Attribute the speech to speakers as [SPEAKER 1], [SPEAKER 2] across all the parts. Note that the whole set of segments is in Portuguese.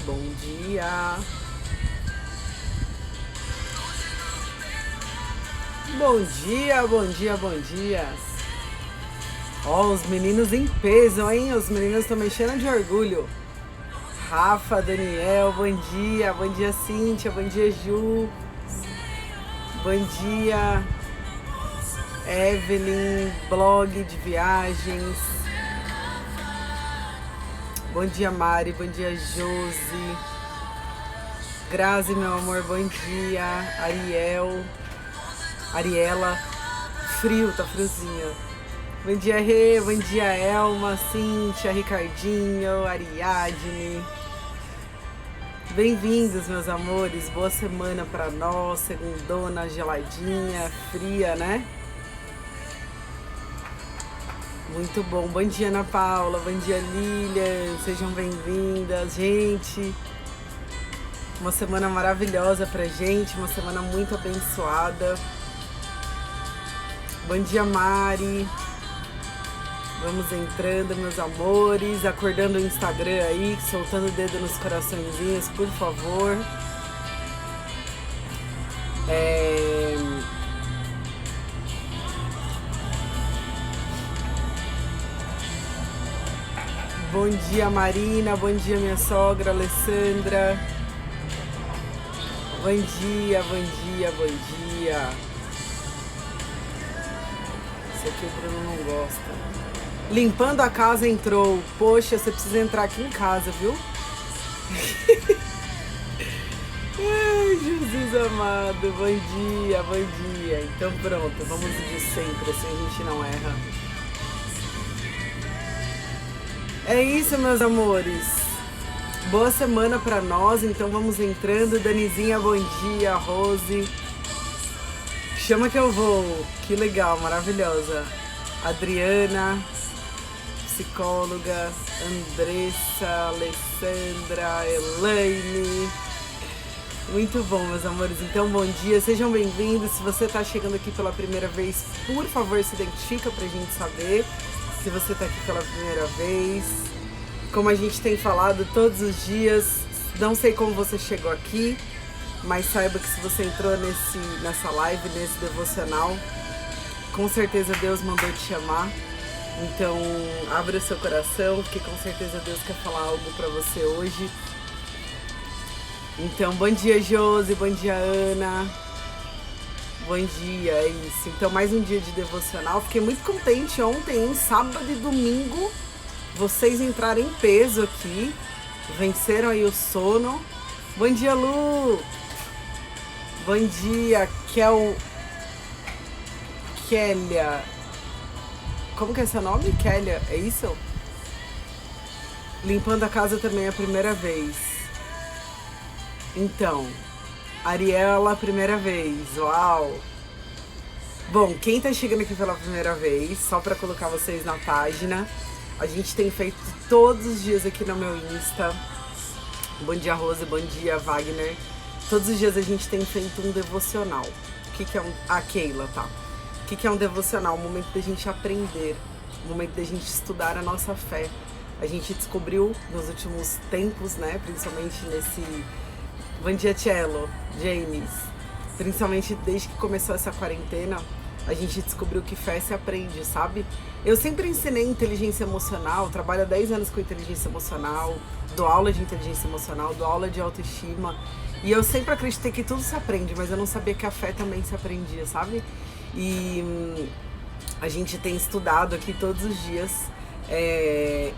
[SPEAKER 1] Bom dia. Bom dia, bom dia, bom dia. Ó, os meninos em peso, hein? Os meninos estão mexendo de orgulho. Rafa, Daniel, bom dia. Bom dia, Cíntia. Bom dia, Ju. Bom dia, Evelyn, blog de viagens. Bom dia, Mari. Bom dia, Josi. Grazi, meu amor, bom dia. Ariela. Frio, tá friozinho. Bom dia, Rê. Bom dia, Elma, Cíntia, Ricardinho, Ariadne. Bem-vindos, meus amores. Boa semana pra nós. Segundona, geladinha, fria, né? Muito bom. Bom dia, Ana Paula. Bom dia, Lilian. Sejam bem-vindas. Gente, uma semana maravilhosa pra gente. Uma semana muito abençoada. Bom dia, Mari. Vamos entrando, meus amores. Acordando o Instagram aí, soltando o dedo nos coraçõezinhos, por favor. Bom dia, Marina. Bom dia, minha sogra, Alessandra. Bom dia, bom dia, bom dia. Esse aqui o Bruno não gosta. Limpando a casa entrou. Poxa, você precisa entrar aqui em casa, viu? Ai, Jesus amado. Bom dia, bom dia. Então pronto, vamos de sempre, assim a gente não erra. É isso, meus amores. Boa semana pra nós, então vamos entrando. Danizinha, bom dia. Rose. Chama que eu vou. Que legal, maravilhosa. Adriana, psicóloga. Andressa, Alessandra, Elaine. Muito bom, meus amores. Então, bom dia. Sejam bem-vindos. Se você tá chegando aqui pela primeira vez, por favor, se identifica pra gente saber se você tá aqui pela primeira vez. Como a gente tem falado todos os dias, não sei como você chegou aqui, mas saiba que se você entrou nessa live, nesse devocional, com certeza Deus mandou te chamar. Então, abra o seu coração, porque com certeza Deus quer falar algo pra você hoje. Então, bom dia, Josi, bom dia, Ana. Bom dia, é isso. Então, mais um dia de devocional. Fiquei muito contente ontem, sábado e domingo, vocês entraram em peso aqui, venceram aí o sono. Bom dia, Lu. Bom dia, Kélia. Como que é seu nome? Kélia, é isso? Limpando a casa também é a primeira vez. Então, Ariela, primeira vez. Uau! Bom, quem tá chegando aqui pela primeira vez, só pra colocar vocês na página, a gente tem feito todos os dias aqui no meu Insta. Bom dia, Rosa. Bom dia, Wagner. Todos os dias a gente tem feito um devocional. O que é a Keila, tá? O que é um devocional? Um momento da gente aprender, um momento da gente estudar a nossa fé. A gente descobriu nos últimos tempos, né? Principalmente nesse... Bom dia, Cello, James. Principalmente desde que começou essa quarentena, a gente descobriu que fé se aprende, sabe? Eu sempre ensinei inteligência emocional, trabalho há 10 anos com inteligência emocional, dou aula de inteligência emocional, dou aula de autoestima. E eu sempre acreditei que tudo se aprende, mas eu não sabia que a fé também se aprendia, sabe? E a gente tem estudado aqui todos os dias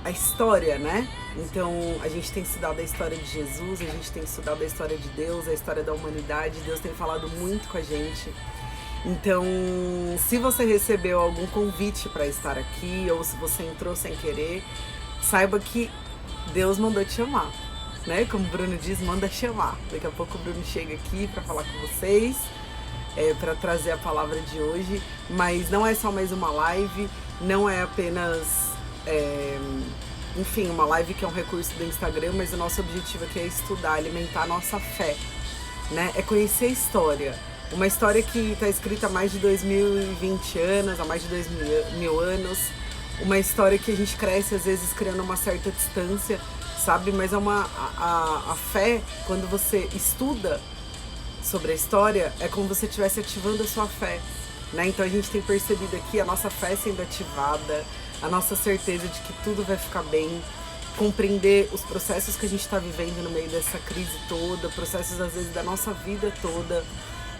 [SPEAKER 1] a história, né? Então, a gente tem estudado a história de Jesus, a gente tem estudado a história de Deus, a história da humanidade. Deus tem falado muito com a gente. Então, se você recebeu algum convite para estar aqui, ou se você entrou sem querer, saiba que Deus mandou te chamar, né? Como o Bruno diz, manda chamar. Daqui a pouco o Bruno chega aqui para falar com vocês, para trazer a palavra de hoje. Mas não é só mais uma live, não é apenas... enfim, uma live que é um recurso do Instagram, mas o nosso objetivo aqui é estudar, alimentar a nossa fé, né? É conhecer a história. Uma história que está escrita há mais de 2020 anos, há mais de 2000 anos, uma história que a gente cresce às vezes criando uma certa distância, sabe? Mas é a fé, quando você estuda sobre a história, é como se você estivesse ativando a sua fé, né? Então a gente tem percebido aqui a nossa fé sendo ativada, a nossa certeza de que tudo vai ficar bem, compreender os processos que a gente está vivendo no meio dessa crise toda, processos às vezes da nossa vida toda.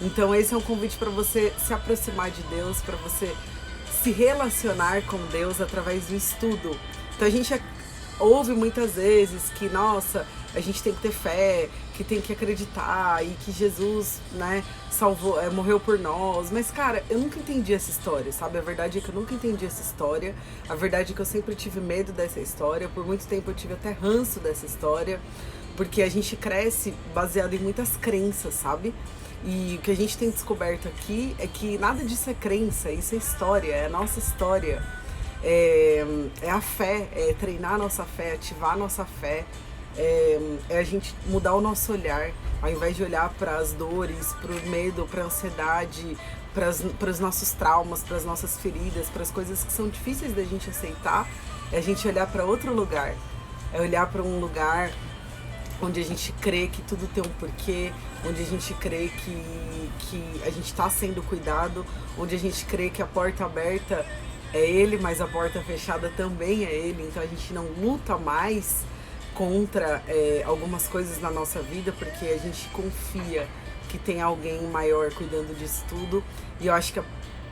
[SPEAKER 1] Então esse é um convite para você se aproximar de Deus, para você se relacionar com Deus através do estudo. Então a gente ouve muitas vezes que, nossa, a gente tem que ter fé, que tem que acreditar e que Jesus, né, salvou, morreu por nós. Mas, cara, eu nunca entendi essa história, sabe? A verdade é que eu nunca entendi essa história. A verdade é que eu sempre tive medo dessa história. Por muito tempo eu tive até ranço dessa história, porque a gente cresce baseado em muitas crenças, sabe? E o que a gente tem descoberto aqui é que nada disso é crença, isso é história, é a nossa história. É a fé, é treinar a nossa fé, ativar a nossa fé, é a gente mudar o nosso olhar, ao invés de olhar para as dores, para o medo, para a ansiedade, para os nossos traumas, para as nossas feridas, para as coisas que são difíceis da gente aceitar, é a gente olhar para outro lugar, é olhar para um lugar onde a gente crê que tudo tem um porquê, onde a gente crê que a gente está sendo cuidado, onde a gente crê que a porta aberta é Ele, mas a porta fechada também é Ele. Então a gente não luta mais contra algumas coisas na nossa vida, porque a gente confia que tem alguém maior cuidando disso tudo. E eu acho que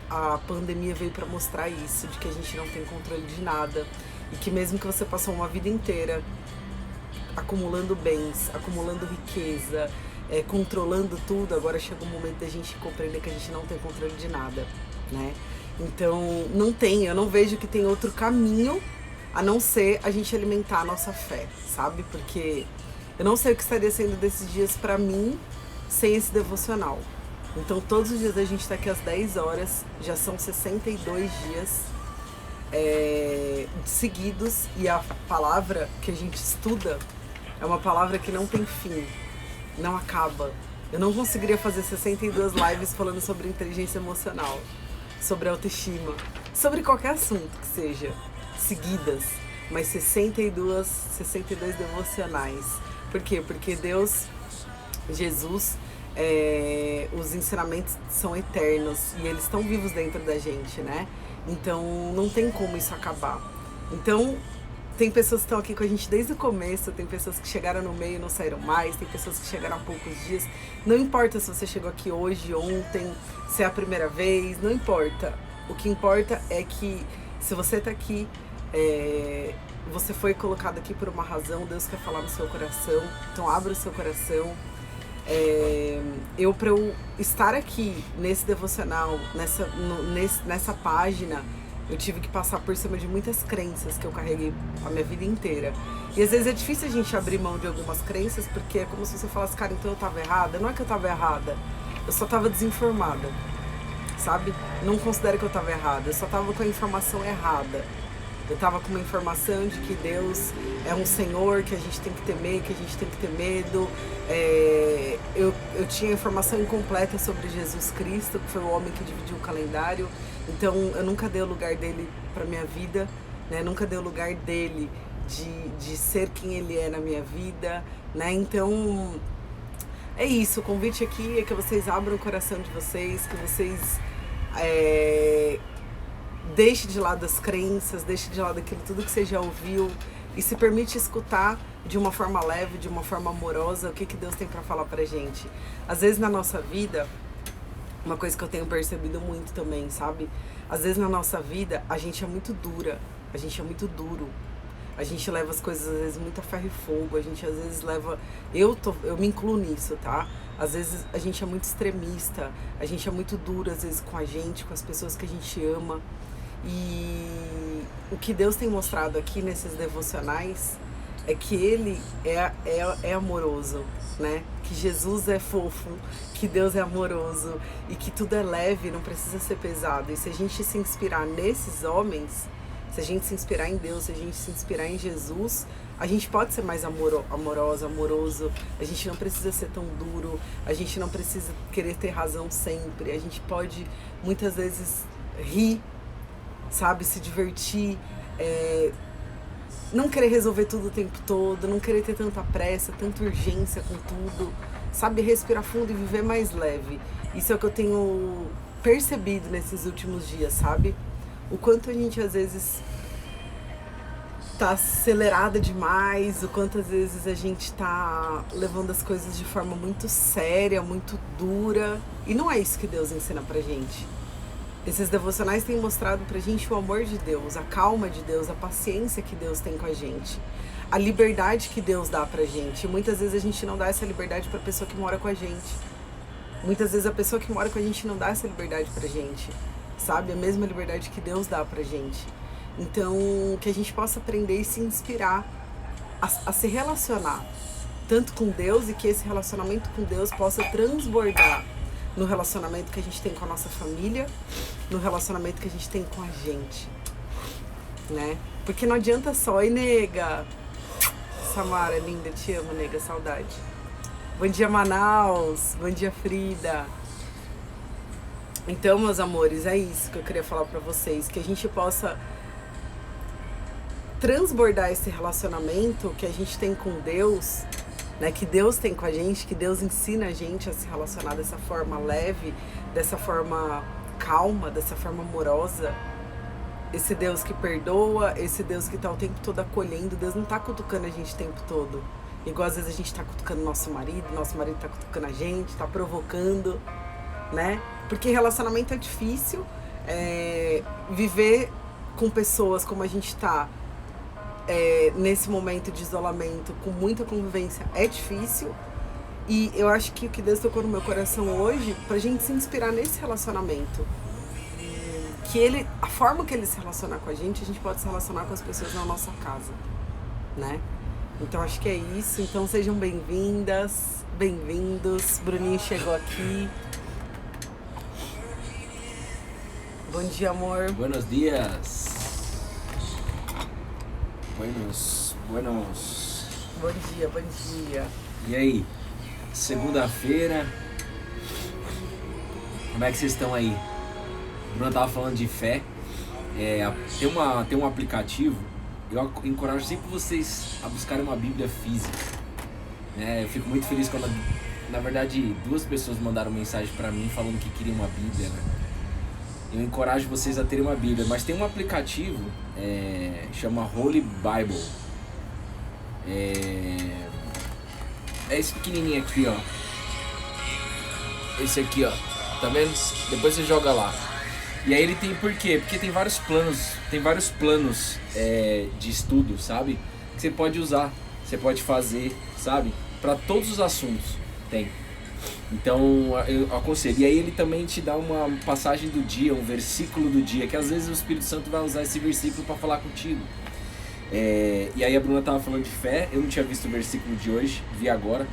[SPEAKER 1] a pandemia veio para mostrar isso, de que a gente não tem controle de nada. E que mesmo que você passou uma vida inteira acumulando bens, acumulando riqueza, controlando tudo, agora chega um momento da gente compreender que a gente não tem controle de nada, né? Então, eu não vejo que tem outro caminho a não ser a gente alimentar a nossa fé, sabe? Porque eu não sei o que estaria sendo desses dias pra mim sem esse devocional. Então, todos os dias a gente tá aqui às 10 horas, já são 62 dias seguidos, e a palavra que a gente estuda é uma palavra que não tem fim, não acaba. Eu não conseguiria fazer 62 lives falando sobre inteligência emocional, sobre autoestima, sobre qualquer assunto que seja, seguidas, mas 62 devocionais. Por quê? Porque Deus, Jesus, os ensinamentos são eternos e eles estão vivos dentro da gente, né? Então não tem como isso acabar. Então tem pessoas que estão aqui com a gente desde o começo, tem pessoas que chegaram no meio e não saíram mais, tem pessoas que chegaram há poucos dias. Não importa se você chegou aqui hoje, ontem, se é a primeira vez, não importa. O que importa é que se você está aqui, você foi colocado aqui por uma razão, Deus quer falar no seu coração, então abra o seu coração. Para eu estar aqui nesse devocional, nessa página, eu tive que passar por cima de muitas crenças que eu carreguei a minha vida inteira. E às vezes é difícil a gente abrir mão de algumas crenças, porque é como se você falasse, cara, então eu tava errada. Não é que eu tava errada, eu só tava desinformada, sabe? Não considero que eu tava errada, eu só tava com a informação errada. Eu tava com uma informação de que Deus é um Senhor, que a gente tem que temer, que a gente tem que ter medo. Eu tinha informação incompleta sobre Jesus Cristo, que foi o homem que dividiu o calendário. Então eu nunca dei o lugar dele pra minha vida, né? Nunca dei o lugar dele de ser quem ele é na minha vida, né? Então é isso, o convite aqui é que vocês abram o coração de vocês, que vocês deixe de lado as crenças, deixe de lado aquilo tudo que você já ouviu e se permite escutar de uma forma leve, de uma forma amorosa, o que Deus tem pra falar pra gente. Às vezes na nossa vida, uma coisa que eu tenho percebido muito também, sabe? Às vezes na nossa vida a gente é muito dura, a gente é muito duro. A gente leva as coisas às vezes muito a ferro e fogo, a gente às vezes leva... Eu me incluo nisso, tá? Às vezes a gente é muito extremista, a gente é muito duro às vezes com a gente, com as pessoas que a gente ama. E o que Deus tem mostrado aqui nesses devocionais é que Ele é amoroso, né? Que Jesus é fofo, que Deus é amoroso e que tudo é leve, não precisa ser pesado. E se a gente se inspirar nesses homens, se a gente se inspirar em Deus, se a gente se inspirar em Jesus, a gente pode ser mais amoroso, a gente não precisa ser tão duro, a gente não precisa querer ter razão sempre, a gente pode muitas vezes rir sabe? Se divertir, não querer resolver tudo o tempo todo, não querer ter tanta pressa, tanta urgência com tudo, sabe? Respirar fundo e viver mais leve. Isso é o que eu tenho percebido nesses últimos dias, sabe? O quanto a gente às vezes tá acelerada demais, o quanto às vezes a gente tá levando as coisas de forma muito séria, muito dura. E não é isso que Deus ensina pra gente. Esses devocionais têm mostrado pra gente o amor de Deus, a calma de Deus, a paciência que Deus tem com a gente, a liberdade que Deus dá pra gente. E muitas vezes a gente não dá essa liberdade pra pessoa que mora com a gente. Muitas vezes a pessoa que mora com a gente não dá essa liberdade pra gente, sabe? A mesma liberdade que Deus dá pra gente. Então, que a gente possa aprender e se inspirar a se relacionar tanto com Deus, e que esse relacionamento com Deus possa transbordar no relacionamento que a gente tem com a nossa família, no relacionamento que a gente tem com a gente, né? Porque não adianta só, e nega, Samara, linda, te amo, nega, saudade. Bom dia, Manaus, bom dia, Frida. Então, meus amores, é isso que eu queria falar pra vocês, que a gente possa transbordar esse relacionamento que a gente tem com Deus, né, que Deus tem com a gente, que Deus ensina a gente a se relacionar dessa forma leve, dessa forma calma, dessa forma amorosa. Esse Deus que perdoa, esse Deus que tá o tempo todo acolhendo. Deus não tá cutucando a gente o tempo todo, igual às vezes a gente tá cutucando nosso marido tá cutucando a gente, tá provocando, né? Porque relacionamento é difícil, viver com pessoas como a gente tá, nesse momento de isolamento, com muita convivência, é difícil. E eu acho que o que Deus tocou no meu coração hoje, pra gente se inspirar nesse relacionamento, que a forma que ele se relacionar com a gente pode se relacionar com as pessoas na nossa casa, né? Então acho que é isso. Então sejam bem-vindas, bem-vindos. Bruninho chegou aqui. Bom dia, amor.
[SPEAKER 2] Buenos dias. Buenos.
[SPEAKER 1] Bom dia.
[SPEAKER 2] E aí? Segunda-feira. Como é que vocês estão aí? O Bruno tava falando de fé. Tem um aplicativo. Eu encorajo sempre vocês a buscarem uma Bíblia física. Eu fico muito feliz quando, na verdade, 2 pessoas mandaram mensagem pra mim falando que queriam uma Bíblia, né? Eu encorajo vocês a terem uma Bíblia, mas tem um aplicativo, chama Holy Bible. É esse pequenininho aqui, ó. Esse aqui, ó. Tá vendo? Depois você joga lá. E aí ele tem por quê? Porque tem vários planos de estudo, sabe? Que você pode usar, você pode fazer, sabe? Para todos os assuntos tem. Então eu aconselho. E aí ele também te dá uma passagem do dia, um versículo do dia, que às vezes o Espírito Santo vai usar esse versículo para falar contigo. E aí a Bruna tava falando de fé, eu não tinha visto o versículo de hoje, vi agora.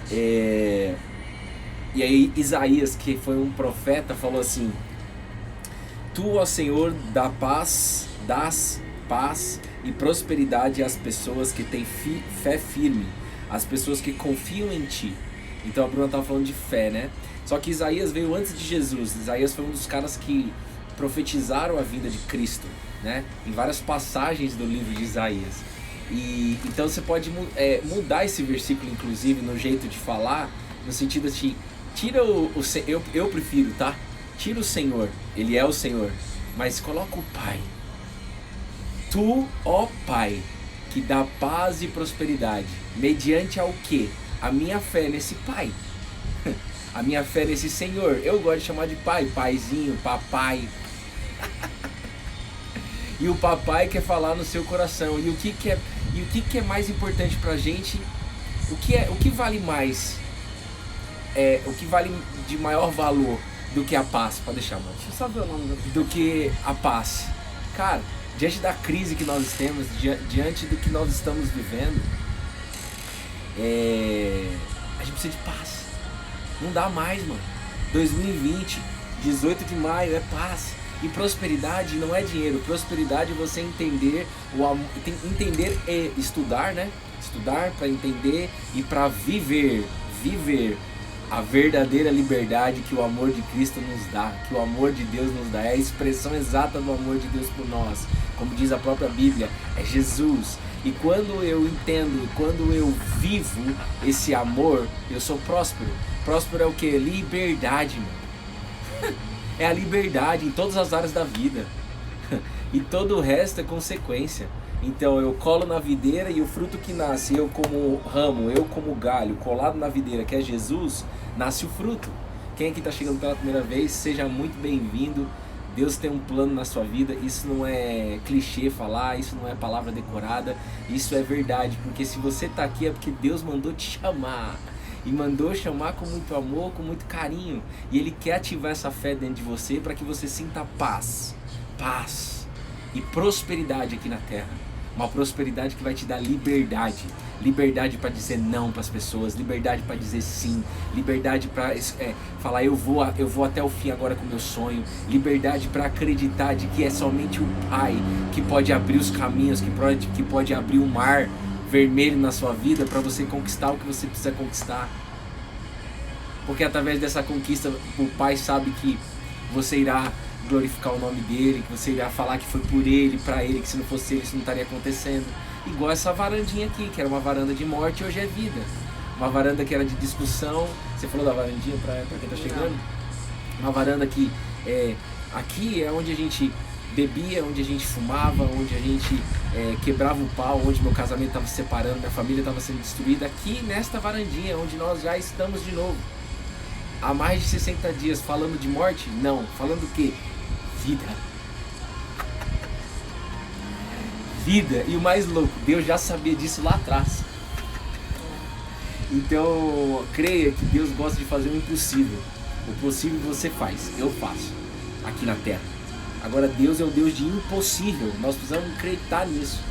[SPEAKER 2] E aí Isaías, que foi um profeta, falou assim: Tu, ó Senhor, das paz e prosperidade às pessoas que têm fé firme, às pessoas que confiam em Ti. Então a Bruna estava falando de fé, né? Só que Isaías veio antes de Jesus. Isaías foi um dos caras que profetizaram a vinda de Cristo, né? Em várias passagens do livro de Isaías. E então você pode mudar esse versículo, inclusive, no jeito de falar, no sentido de tira eu prefiro, tá? Tira o Senhor, Ele é o Senhor, mas coloca o Pai. Tu, ó Pai, que dá paz e prosperidade, mediante ao quê? A minha fé nesse Pai. A minha fé nesse Senhor. Eu gosto de chamar de Pai, Paizinho, Papai. E o Papai quer falar no seu coração. E o que é mais importante pra gente? O que vale mais? O que vale de maior valor do que a paz? Pode deixar, mano.
[SPEAKER 1] Deixa eu só ver o nome
[SPEAKER 2] do que a paz. Cara, diante da crise que nós temos, diante do que nós estamos vivendo, a gente precisa de paz. Não dá mais, mano. 2020, 18 de maio, é paz. E prosperidade não é dinheiro. Prosperidade é você entender entender e estudar, né? Estudar para entender e para viver a verdadeira liberdade que o amor de Cristo nos dá, que o amor de Deus nos dá, é a expressão exata do amor de Deus por nós. Como diz a própria Bíblia, é Jesus. E quando eu entendo, quando eu vivo esse amor, eu sou próspero. Próspero é o que? Liberdade, mano. É a liberdade em todas as áreas da vida. E todo o resto é consequência. Então eu colo na videira e o fruto que nasce, eu como ramo, eu como galho, colado na videira, que é Jesus, nasce o fruto. Quem aqui está chegando pela primeira vez, seja muito bem-vindo. Deus tem um plano na sua vida. Isso não é clichê falar, isso não é palavra decorada, isso é verdade. Porque se você está aqui é porque Deus mandou te chamar. E mandou chamar com muito amor, com muito carinho. E Ele quer ativar essa fé dentro de você para que você sinta paz. Paz e prosperidade aqui na terra. Uma prosperidade que vai te dar liberdade. Liberdade para dizer não para as pessoas. Liberdade para dizer sim. Liberdade para falar eu vou até o fim agora com o meu sonho. Liberdade para acreditar de que é somente o Pai que pode abrir os caminhos, que pode abrir o mar vermelho na sua vida para você conquistar o que você precisa conquistar. Porque através dessa conquista o Pai sabe que você irá glorificar o nome dele, que você irá falar que foi por ele, para ele, que se não fosse ele isso não estaria acontecendo. Igual essa varandinha aqui, que era uma varanda de morte, hoje é vida. Uma varanda que era de discussão. Você falou da varandinha para quem tá chegando? Uma varanda que aqui é onde a gente bebia, onde a gente fumava, onde a gente quebrava o pau, onde meu casamento estava se separando, minha família estava sendo destruída. Aqui nesta varandinha, onde nós já estamos de novo. Há mais de 60 dias falando de morte? Não. Falando o quê? Vida. Vida. E o mais louco, Deus já sabia disso lá atrás. Então, creia que Deus gosta de fazer o impossível. O possível você faz, eu faço, aqui na terra. Agora, Deus é o Deus de impossível. Nós precisamos acreditar nisso.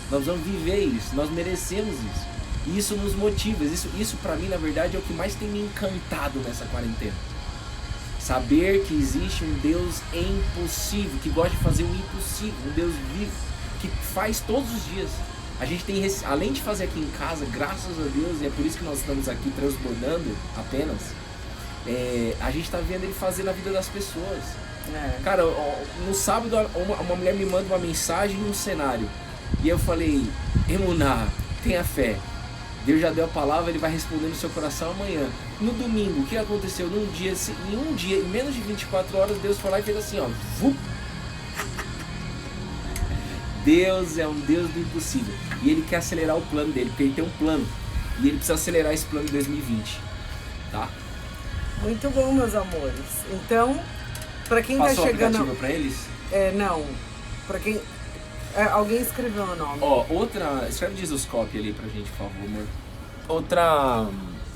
[SPEAKER 2] Nós precisamos viver isso. Nós merecemos isso. E isso nos motiva. Isso para mim, na verdade, é o que mais tem me encantado nessa quarentena. Saber que existe um Deus impossível, que gosta de fazer o impossível, um Deus vivo, que faz todos os dias. A gente tem, além de fazer aqui em casa, graças a Deus, e é por isso que nós estamos aqui transbordando apenas, a gente está vendo Ele fazer na vida das pessoas. Cara, no sábado uma mulher me manda uma mensagem num cenário, e eu falei, Emuná, tenha fé. Deus já deu a palavra, Ele vai responder no seu coração amanhã. No domingo, o que aconteceu? Em menos de 24 horas, Deus foi lá e fez assim, ó. Vup. Deus é um Deus do impossível. E Ele quer acelerar o plano dele, porque Ele tem um plano. E Ele precisa acelerar esse plano em 2020. Tá?
[SPEAKER 1] Muito bom, meus amores. Então, pra quem
[SPEAKER 2] Passou
[SPEAKER 1] tá chegando...
[SPEAKER 2] Passou o aplicativo pra eles?
[SPEAKER 1] Não. Pra quem... alguém escreveu o nome.
[SPEAKER 2] Escreve Jesuscope ali pra gente, por favor, amor.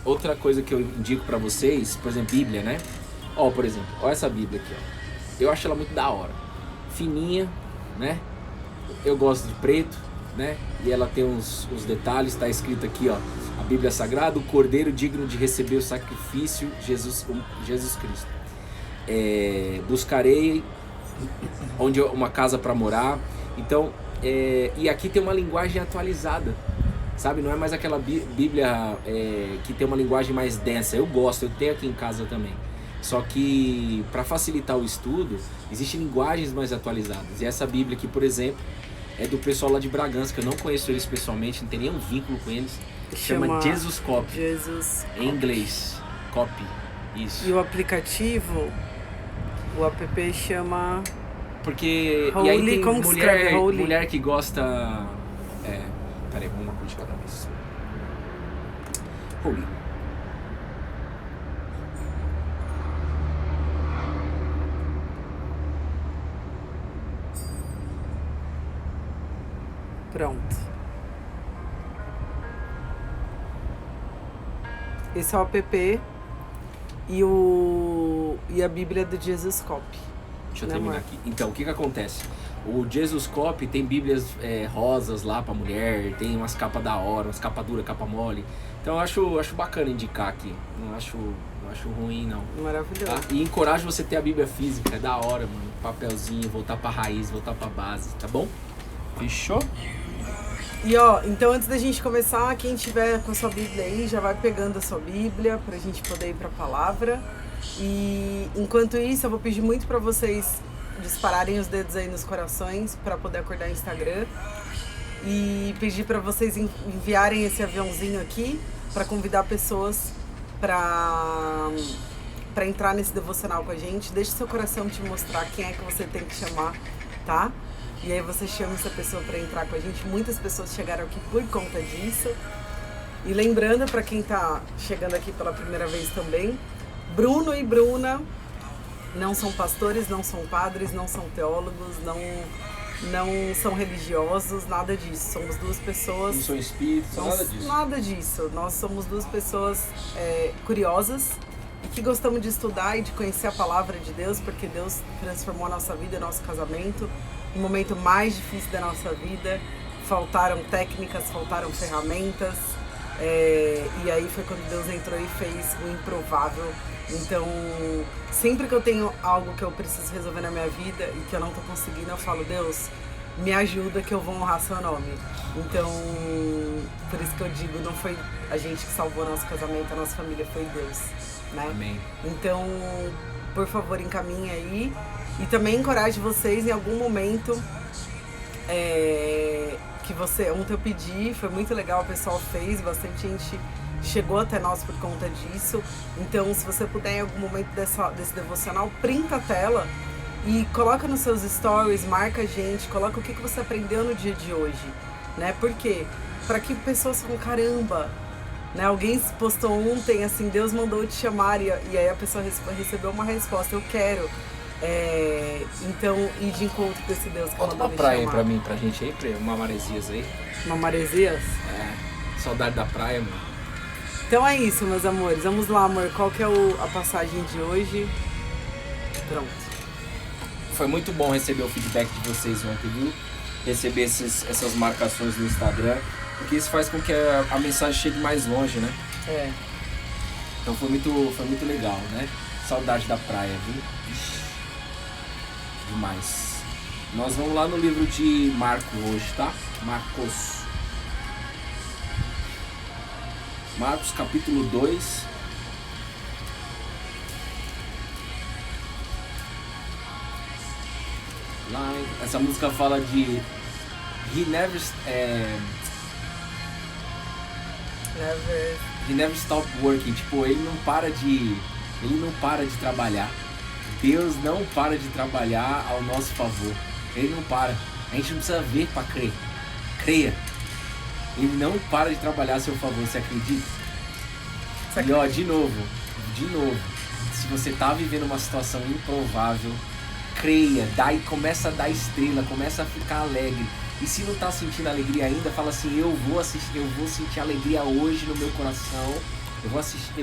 [SPEAKER 2] Outra coisa que eu indico pra vocês, por exemplo, Bíblia, né? Por exemplo, essa Bíblia aqui, ó. Eu acho ela muito da hora. Fininha, né? Eu gosto de preto, né? E ela tem uns detalhes, tá escrito aqui, ó. A Bíblia Sagrada, o Cordeiro digno de receber o sacrifício, Jesus Cristo. Buscarei uma casa pra morar. Então, e aqui tem uma linguagem atualizada, sabe? Não é mais aquela Bíblia que tem uma linguagem mais densa. Eu gosto, eu tenho aqui em casa também. Só que, para facilitar o estudo, existem linguagens mais atualizadas. E essa Bíblia aqui, por exemplo, é do pessoal lá de Bragança, que eu não conheço eles pessoalmente, não tem nenhum vínculo com eles. Chama Jesuscope. Em inglês. Copy. Isso.
[SPEAKER 1] E o aplicativo, o app chama...
[SPEAKER 2] Porque...
[SPEAKER 1] Holy,
[SPEAKER 2] e aí tem
[SPEAKER 1] como escreve Holy?
[SPEAKER 2] Mulher que gosta... Peraí, vamos uma coisa de cada vez. Holy.
[SPEAKER 1] Pronto. Esse é o app e a Bíblia do Jesuscope.
[SPEAKER 2] Deixa eu terminar aqui. Então, o que acontece? O Jesuscope tem bíblias rosas lá pra mulher, tem umas capas da hora, umas capas duras, capa mole. Então eu acho bacana indicar aqui. Não acho ruim, não.
[SPEAKER 1] Maravilhoso.
[SPEAKER 2] Tá? E encorajo você a ter a Bíblia física, é da hora, mano. Papelzinho, voltar pra raiz, voltar pra base, tá bom? Fechou?
[SPEAKER 1] E ó, então antes da gente começar, quem tiver com a sua Bíblia aí, já vai pegando a sua Bíblia pra gente poder ir pra palavra. E enquanto isso, eu vou pedir muito pra vocês dispararem os dedos aí nos corações pra poder acordar o Instagram. E pedir pra vocês enviarem esse aviãozinho aqui pra convidar pessoas pra entrar nesse devocional com a gente. Deixe seu coração te mostrar quem é que você tem que chamar, tá? E aí você chama essa pessoa para entrar com a gente. Muitas pessoas chegaram aqui por conta disso. E lembrando para quem tá chegando aqui pela primeira vez também, Bruno e Bruna não são pastores, não são padres, não são teólogos, não são religiosos, nada disso. Somos duas pessoas...
[SPEAKER 2] Não sou espírito, nada disso.
[SPEAKER 1] Nada disso. Nós somos duas pessoas curiosas e que gostamos de estudar e de conhecer a palavra de Deus, porque Deus transformou a nossa vida, nosso casamento. No momento mais difícil da nossa vida, faltaram técnicas, faltaram ferramentas, e aí foi quando Deus entrou e fez o improvável. Então, sempre que eu tenho algo que eu preciso resolver na minha vida e que eu não tô conseguindo, eu falo, Deus, me ajuda que eu vou honrar seu nome. Então, por isso que eu digo, não foi a gente que salvou nosso casamento, a nossa família, foi Deus, né?
[SPEAKER 2] Amém.
[SPEAKER 1] Então, por favor, encaminhe aí. E também encoraje vocês em algum momento que você... Ontem eu pedi, foi muito legal, o pessoal fez, bastante gente chegou até nós por conta disso. Então, se você puder em algum momento desse devocional, printa a tela e coloca nos seus stories, marca a gente, coloca o que você aprendeu no dia de hoje, né? Por quê? Para que pessoas falam, caramba, né? Alguém postou ontem, assim, Deus mandou te chamar, e aí a pessoa recebeu uma resposta, eu quero... então, ir de encontro com esse Deus que
[SPEAKER 2] Bota uma praia pra mim, pra gente aí, uma Maresias aí.
[SPEAKER 1] Uma Maresias?
[SPEAKER 2] Saudade da praia, mano.
[SPEAKER 1] Então é isso, meus amores. Vamos lá, amor. Qual que é a passagem de hoje? Pronto.
[SPEAKER 2] Foi muito bom receber o feedback de vocês ontem, viu? Receber essas marcações no Instagram, porque isso faz com que a mensagem chegue mais longe, né? Então foi muito legal, né? Saudade da praia, viu? Ixi. Demais. Nós vamos lá no livro de Marcos hoje, tá? Marcos capítulo 2. Lá, essa música fala de He never stopped working. Tipo, ele não para de trabalhar. Deus não para de trabalhar ao nosso favor. Ele não para. A gente não precisa ver para crer. Creia. Ele não para de trabalhar a seu favor. Você acredita? E ó, de novo. Se você tá vivendo uma situação improvável, creia. Começa a dar estrela. Começa a ficar alegre. E se não tá sentindo alegria ainda, fala assim, eu vou sentir alegria hoje no meu coração. Eu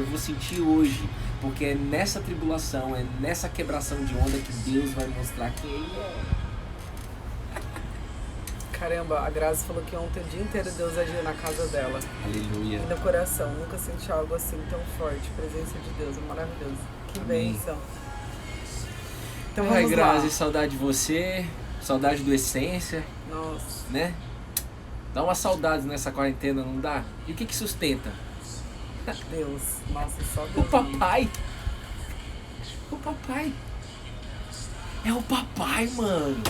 [SPEAKER 2] vou sentir hoje. Porque é nessa tribulação, é nessa quebração de onda que Deus vai mostrar quem Ele é.
[SPEAKER 1] Caramba, a Grazi falou que ontem o dia inteiro Deus agiu na casa dela.
[SPEAKER 2] Aleluia.
[SPEAKER 1] E no coração, nunca senti algo assim tão forte. Presença de Deus, é maravilhoso. Que bênção. Então vamos lá.
[SPEAKER 2] Grazi, saudade de você, saudade do Essência.
[SPEAKER 1] Nossa.
[SPEAKER 2] Né? Dá uma saudade nessa quarentena, não dá? E o que sustenta?
[SPEAKER 1] Deus, nossa, só Deus.
[SPEAKER 2] O papai. É o papai, mano.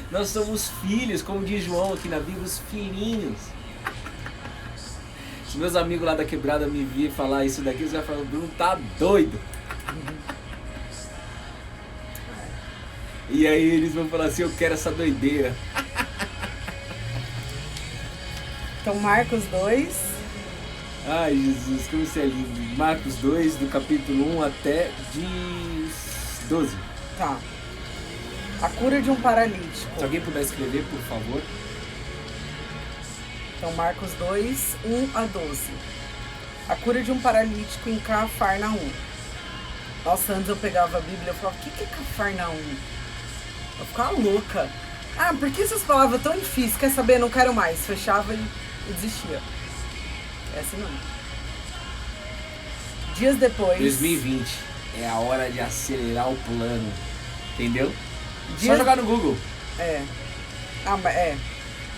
[SPEAKER 2] Nós somos filhos, como diz João aqui na Bíblia, os filhinhos. Se meus amigos lá da quebrada me virem falar isso daqui, eles vão falar, o Bruno tá doido. E aí eles vão falar assim, eu quero essa doideira.
[SPEAKER 1] Então Marcos 2.
[SPEAKER 2] Ai, Jesus, como isso é lindo. Marcos 2, do capítulo 1 até de 12.
[SPEAKER 1] Tá. A cura de um paralítico.
[SPEAKER 2] Se alguém puder escrever, por favor.
[SPEAKER 1] Então, Marcos 2, 1 a 12. A cura de um paralítico em Cafarnaum. Nossa, antes eu pegava a Bíblia e falava, o que é Cafarnaum? Eu ficava louca. Ah, por que essas palavras tão difíceis? Quer saber? Não quero mais. Fechava e desistia. É assim não. Dias depois...
[SPEAKER 2] 2020 é a hora de acelerar o plano. Entendeu? Só jogar no Google.
[SPEAKER 1] É. Ah, mas é.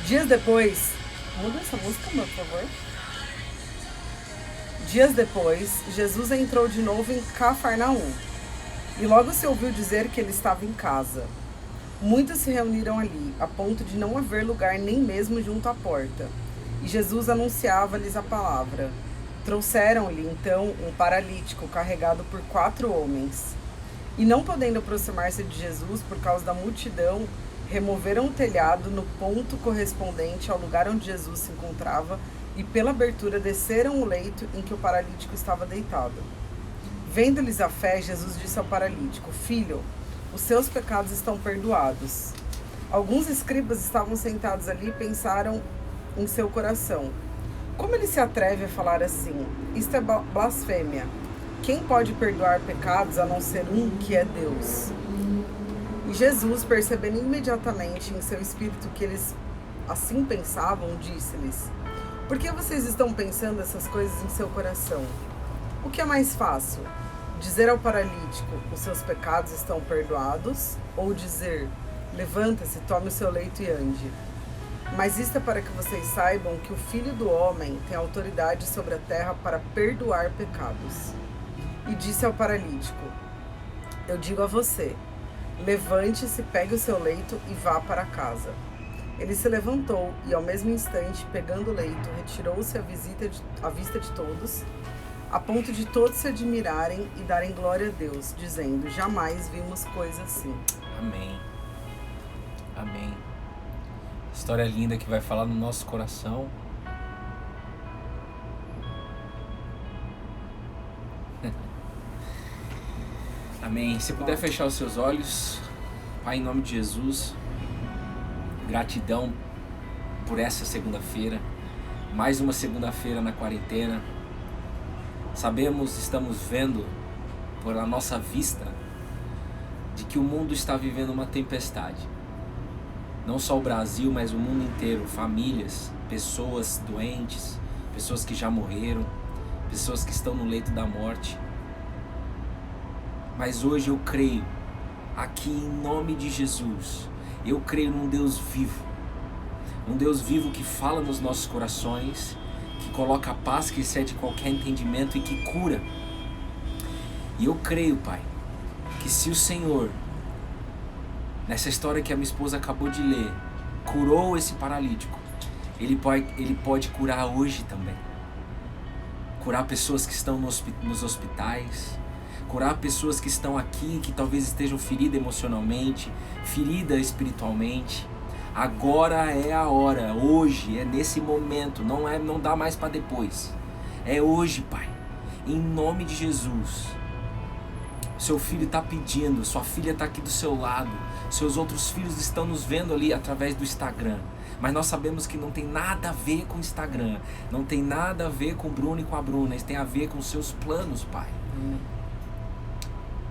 [SPEAKER 1] Dias depois... Muda essa música, por favor. Dias depois, Jesus entrou de novo em Cafarnaum. E logo se ouviu dizer que ele estava em casa. Muitos se reuniram ali, a ponto de não haver lugar nem mesmo junto à porta. E Jesus anunciava-lhes a palavra. Trouxeram-lhe, então, um paralítico carregado por 4 homens. E não podendo aproximar-se de Jesus por causa da multidão, removeram o telhado no ponto correspondente ao lugar onde Jesus se encontrava e pela abertura desceram o leito em que o paralítico estava deitado. Vendo-lhes a fé, Jesus disse ao paralítico: Filho, os seus pecados estão perdoados. Alguns escribas estavam sentados ali e pensaram em seu coração: como ele se atreve a falar assim? Isto é blasfêmia. Quem pode perdoar pecados a não ser um que é Deus? E Jesus, percebendo imediatamente em seu espírito que eles assim pensavam, disse-lhes: por que vocês estão pensando essas coisas em seu coração? O que é mais fácil? Dizer ao paralítico: os seus pecados estão perdoados? Ou dizer: levanta-se, tome o seu leito e ande? Mas isto é para que vocês saibam que o Filho do Homem tem autoridade sobre a terra para perdoar pecados. E disse ao paralítico: eu digo a você, levante-se, pegue o seu leito e vá para casa. Ele se levantou e, ao mesmo instante, pegando o leito, retirou-se à vista de todos, a ponto de todos se admirarem e darem glória a Deus, dizendo: jamais vimos coisa assim.
[SPEAKER 2] Amém. Amém. História linda que vai falar no nosso coração. Amém. Se puder fechar os seus olhos, Pai, em nome de Jesus, gratidão por essa segunda-feira, mais uma segunda-feira na quarentena. Sabemos, estamos vendo pela nossa vista de que o mundo está vivendo uma tempestade. Não só o Brasil, mas o mundo inteiro. Famílias, pessoas doentes, pessoas que já morreram, pessoas que estão no leito da morte. Mas hoje eu creio, aqui em nome de Jesus, eu creio num Deus vivo. Um Deus vivo que fala nos nossos corações, que coloca a paz que excede qualquer entendimento e que cura. E eu creio, Pai, que se o Senhor, nessa história que a minha esposa acabou de ler, curou esse paralítico, Ele pode curar hoje também. Curar pessoas que estão nos hospitais, curar pessoas que estão aqui, que talvez estejam feridas emocionalmente, feridas espiritualmente. Agora é a hora, hoje, é nesse momento, não dá mais para depois. É hoje, Pai, em nome de Jesus. Seu filho está pedindo, sua filha está aqui do seu lado, seus outros filhos estão nos vendo ali através do Instagram. Mas nós sabemos que não tem nada a ver com o Instagram, não tem nada a ver com o Bruno e com a Bruna, isso tem a ver com os seus planos, Pai.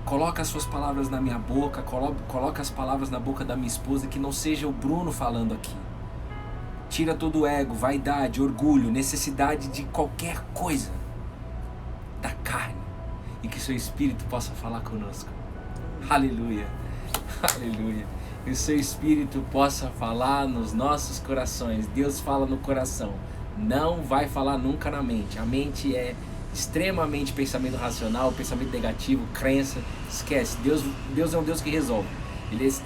[SPEAKER 2] Coloca as suas palavras na minha boca, coloca as palavras na boca da minha esposa, que não seja o Bruno falando aqui. Tira todo o ego, vaidade, orgulho, necessidade de qualquer coisa da carne, e que seu Espírito possa falar conosco. Aleluia, aleluia. Que o seu Espírito possa falar nos nossos corações. Deus fala no coração, não vai falar nunca na mente. A mente é extremamente pensamento racional, pensamento negativo, crença, esquece. Deus é um Deus que resolve.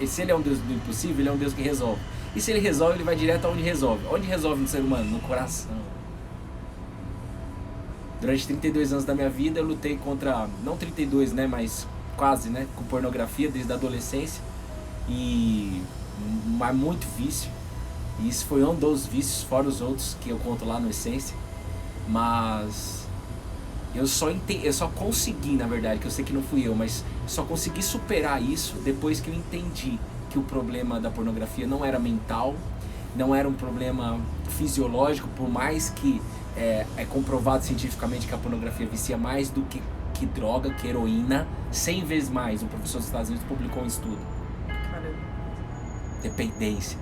[SPEAKER 2] Se Ele é um Deus do impossível, Ele é um Deus que resolve. E se Ele resolve, Ele vai direto aonde resolve. Onde resolve no ser humano? No coração. Durante 32 anos da minha vida eu lutei contra, não 32, né, mas quase, né, com pornografia desde a adolescência. Mas muito vício. E isso foi um dos vícios, fora os outros que eu conto lá no Essência. Mas eu só consegui, na verdade, que eu sei que não fui eu, mas só consegui superar isso depois que eu entendi que o problema da pornografia não era mental, não era um problema fisiológico, por mais que é comprovado cientificamente que a pornografia vicia mais do que droga, que heroína, 100 vezes mais. Um professor dos Estados Unidos publicou um estudo. Caramba. Dependência.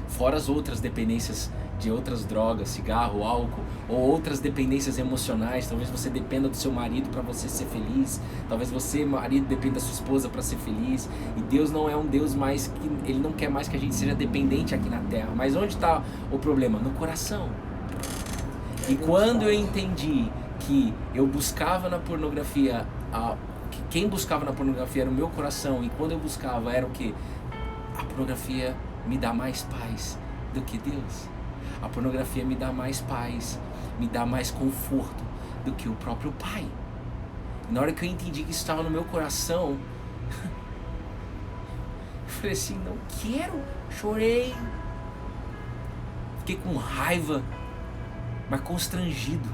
[SPEAKER 2] Fora as outras dependências de outras drogas, cigarro, álcool, ou outras dependências emocionais. Talvez você dependa do seu marido para você ser feliz. Talvez você, marido, dependa da sua esposa para ser feliz. E Deus não é um Deus mais que... Ele não quer mais que a gente seja dependente aqui na terra. Mas onde está o problema? No coração. E quando eu entendi que eu buscava na pornografia... que quem buscava na pornografia era o meu coração. E quando eu buscava era o quê? A pornografia me dá mais paz do que Deus. A pornografia me dá mais paz, me dá mais conforto do que o próprio Pai. E na hora que eu entendi que isso estava no meu coração, eu falei assim, não quero. Chorei. Fiquei com raiva, mas constrangido.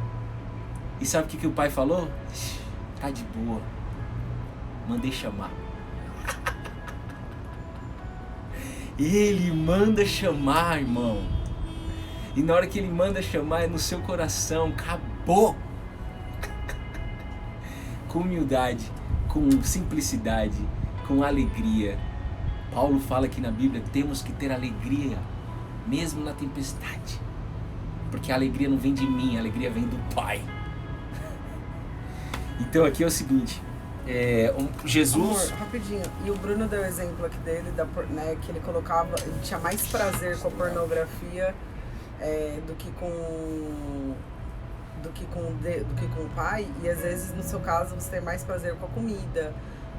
[SPEAKER 2] E sabe o que o Pai falou? Tá de boa. Mandei chamar. Ele manda chamar, irmão. E na hora que ele manda chamar, é no seu coração. Acabou. Com humildade, com simplicidade, com alegria. Paulo fala aqui na Bíblia, temos que ter alegria, mesmo na tempestade. Porque a alegria não vem de mim, a alegria vem do Pai. Então aqui é o seguinte... Jesus...
[SPEAKER 1] Amor, rapidinho, e o Bruno deu exemplo aqui dele, né, que ele colocava, ele tinha mais prazer com a pornografia do que com o pai, e às vezes no seu caso você tem mais prazer com a comida,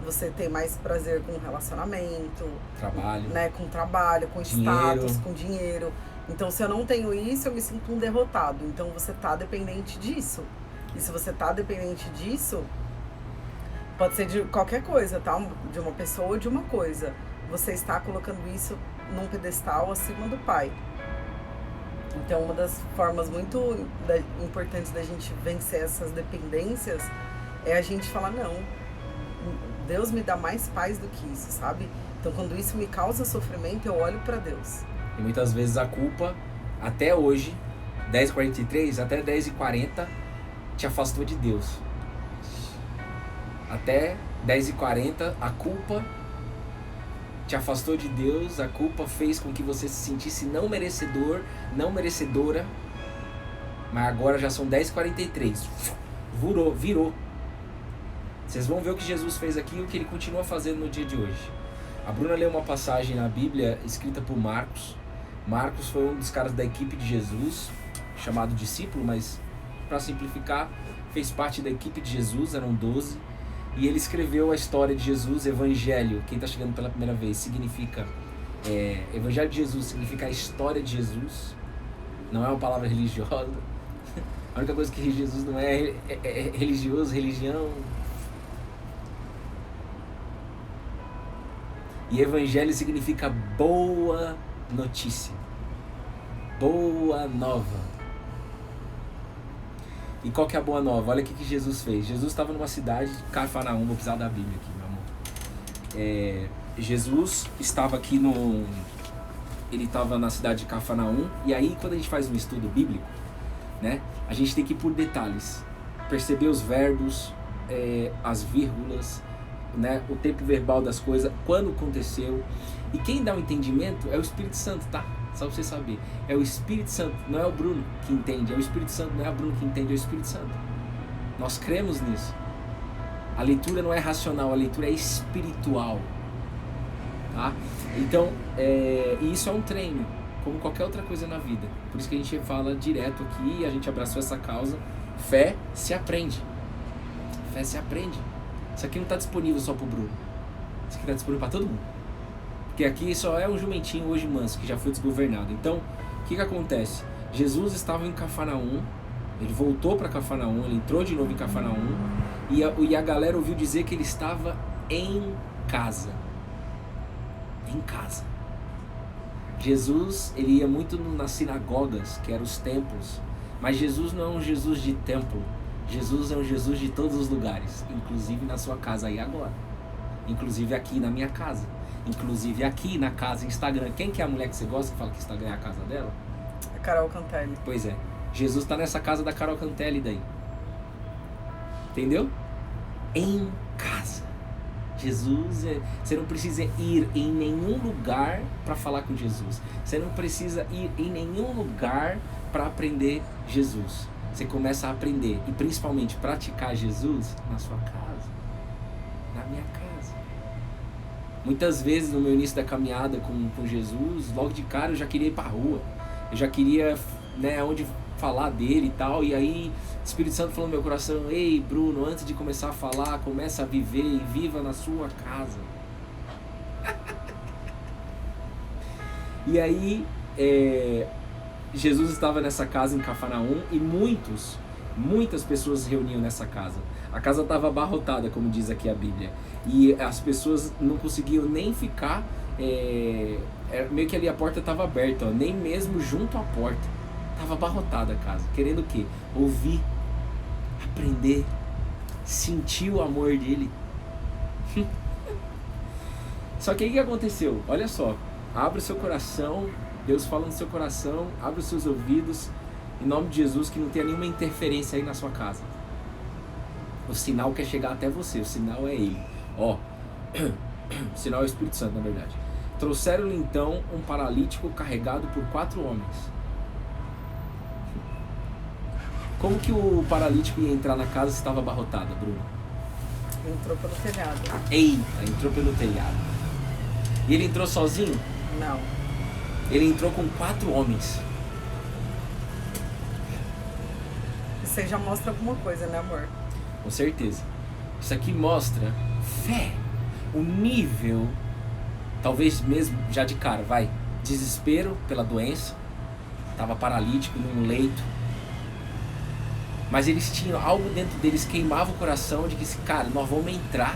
[SPEAKER 1] você tem mais prazer com o relacionamento,
[SPEAKER 2] trabalho,
[SPEAKER 1] né, com trabalho, com status, com dinheiro. Então se eu não tenho isso, eu me sinto um derrotado. Então você tá dependente disso. E se você tá dependente disso, pode ser de qualquer coisa, tá? De uma pessoa ou de uma coisa. Você está colocando isso num pedestal acima do Pai. Então, uma das formas muito importantes da gente vencer essas dependências é a gente falar, não, Deus me dá mais paz do que isso, sabe? Então, quando isso me causa sofrimento, eu olho para Deus.
[SPEAKER 2] E muitas vezes a culpa, até hoje, 10h43, até 10h40, te afastou de Deus. Até 10h40, a culpa te afastou de Deus, a culpa fez com que você se sentisse não merecedor, não merecedora, mas agora já são 10h43, virou. Vocês vão ver o que Jesus fez aqui e o que ele continua fazendo no dia de hoje. A Bruna leu uma passagem na Bíblia escrita por Marcos. Marcos foi um dos caras da equipe de Jesus, chamado discípulo, mas para simplificar, fez parte da equipe de Jesus, eram 12. E ele escreveu a história de Jesus, Evangelho. Quem está chegando pela primeira vez, significa... Evangelho de Jesus significa a história de Jesus. Não é uma palavra religiosa. A única coisa que Jesus não é religioso, religião. E Evangelho significa boa notícia. Boa nova. E qual que é a boa nova? Olha o que Jesus fez. Jesus estava numa cidade de Cafarnaum. Vou precisar da Bíblia aqui, meu amor. Jesus estava aqui Ele estava na cidade de Cafarnaum. E aí, quando a gente faz um estudo bíblico, né, a gente tem que ir por detalhes. Perceber os verbos, as vírgulas, né, o tempo verbal das coisas, quando aconteceu. E quem dá o entendimento é o Espírito Santo, tá? Só pra você saber. É o Espírito Santo, não é o Bruno que entende. É o Espírito Santo, não é o Bruno que entende, é o Espírito Santo. Nós cremos nisso. A leitura não é racional, a leitura é espiritual. Tá? Então, e isso é um treino, como qualquer outra coisa na vida. Por isso que a gente fala direto aqui, a gente abraçou essa causa. Fé se aprende. Fé se aprende. Isso aqui não está disponível só pro Bruno. Isso aqui está disponível para todo mundo. Porque aqui só é um jumentinho hoje manso, que já foi desgovernado. Então, o que acontece? Jesus estava em Cafarnaum, ele voltou para Cafarnaum, ele entrou de novo em Cafarnaum, e a galera ouviu dizer que ele estava em casa. Em casa. Jesus, ele ia muito nas sinagogas, que eram os templos, mas Jesus não é um Jesus de templo. Jesus é um Jesus de todos os lugares, inclusive na sua casa aí agora. Inclusive aqui na minha casa. Inclusive aqui na casa, Instagram. Quem que é a mulher que você gosta que fala que Instagram é a casa dela?
[SPEAKER 1] A Carol Cantelli.
[SPEAKER 2] Pois é. Jesus está nessa casa da Carol Cantelli daí. Entendeu? Em casa. Jesus, você não precisa ir em nenhum lugar para falar com Jesus. Você não precisa ir em nenhum lugar para aprender Jesus. Você começa a aprender e principalmente praticar Jesus na sua casa, na minha casa. Muitas vezes no meu início da caminhada com Jesus, logo de cara eu já queria ir para a rua. Eu já queria, né, onde falar dele e tal. E aí o Espírito Santo falou no meu coração: ei, Bruno, antes de começar a falar, começa a viver e viva na sua casa. E aí Jesus estava nessa casa em Cafarnaum e muitas pessoas se reuniam nessa casa. A casa estava abarrotada, como diz aqui a Bíblia, e as pessoas não conseguiam nem ficar, meio que ali a porta estava aberta, ó, nem mesmo junto à porta. Estava abarrotada a casa, querendo o quê? Ouvir, aprender, sentir o amor dele. Só que aí o que aconteceu? Olha só, abre o seu coração, Deus fala no seu coração, abre os seus ouvidos, em nome de Jesus, que não tenha nenhuma interferência aí na sua casa. O sinal quer chegar até você, o sinal é Ele. Ó, o sinal é o Espírito Santo, na verdade. Trouxeram-lhe então um paralítico carregado por 4 homens. Como que o paralítico ia entrar na casa se estava abarrotada, Bruno?
[SPEAKER 1] Entrou pelo telhado.
[SPEAKER 2] Eita, entrou pelo telhado. E ele entrou sozinho?
[SPEAKER 1] Não.
[SPEAKER 2] Ele entrou com 4 homens.
[SPEAKER 1] Isso aí já mostra alguma coisa, né, amor?
[SPEAKER 2] Com certeza. Isso aqui mostra fé. O nível, talvez mesmo já de cara, vai. Desespero pela doença. Estava paralítico num leito. Mas eles tinham algo dentro deles, queimava o coração de que, cara, nós vamos entrar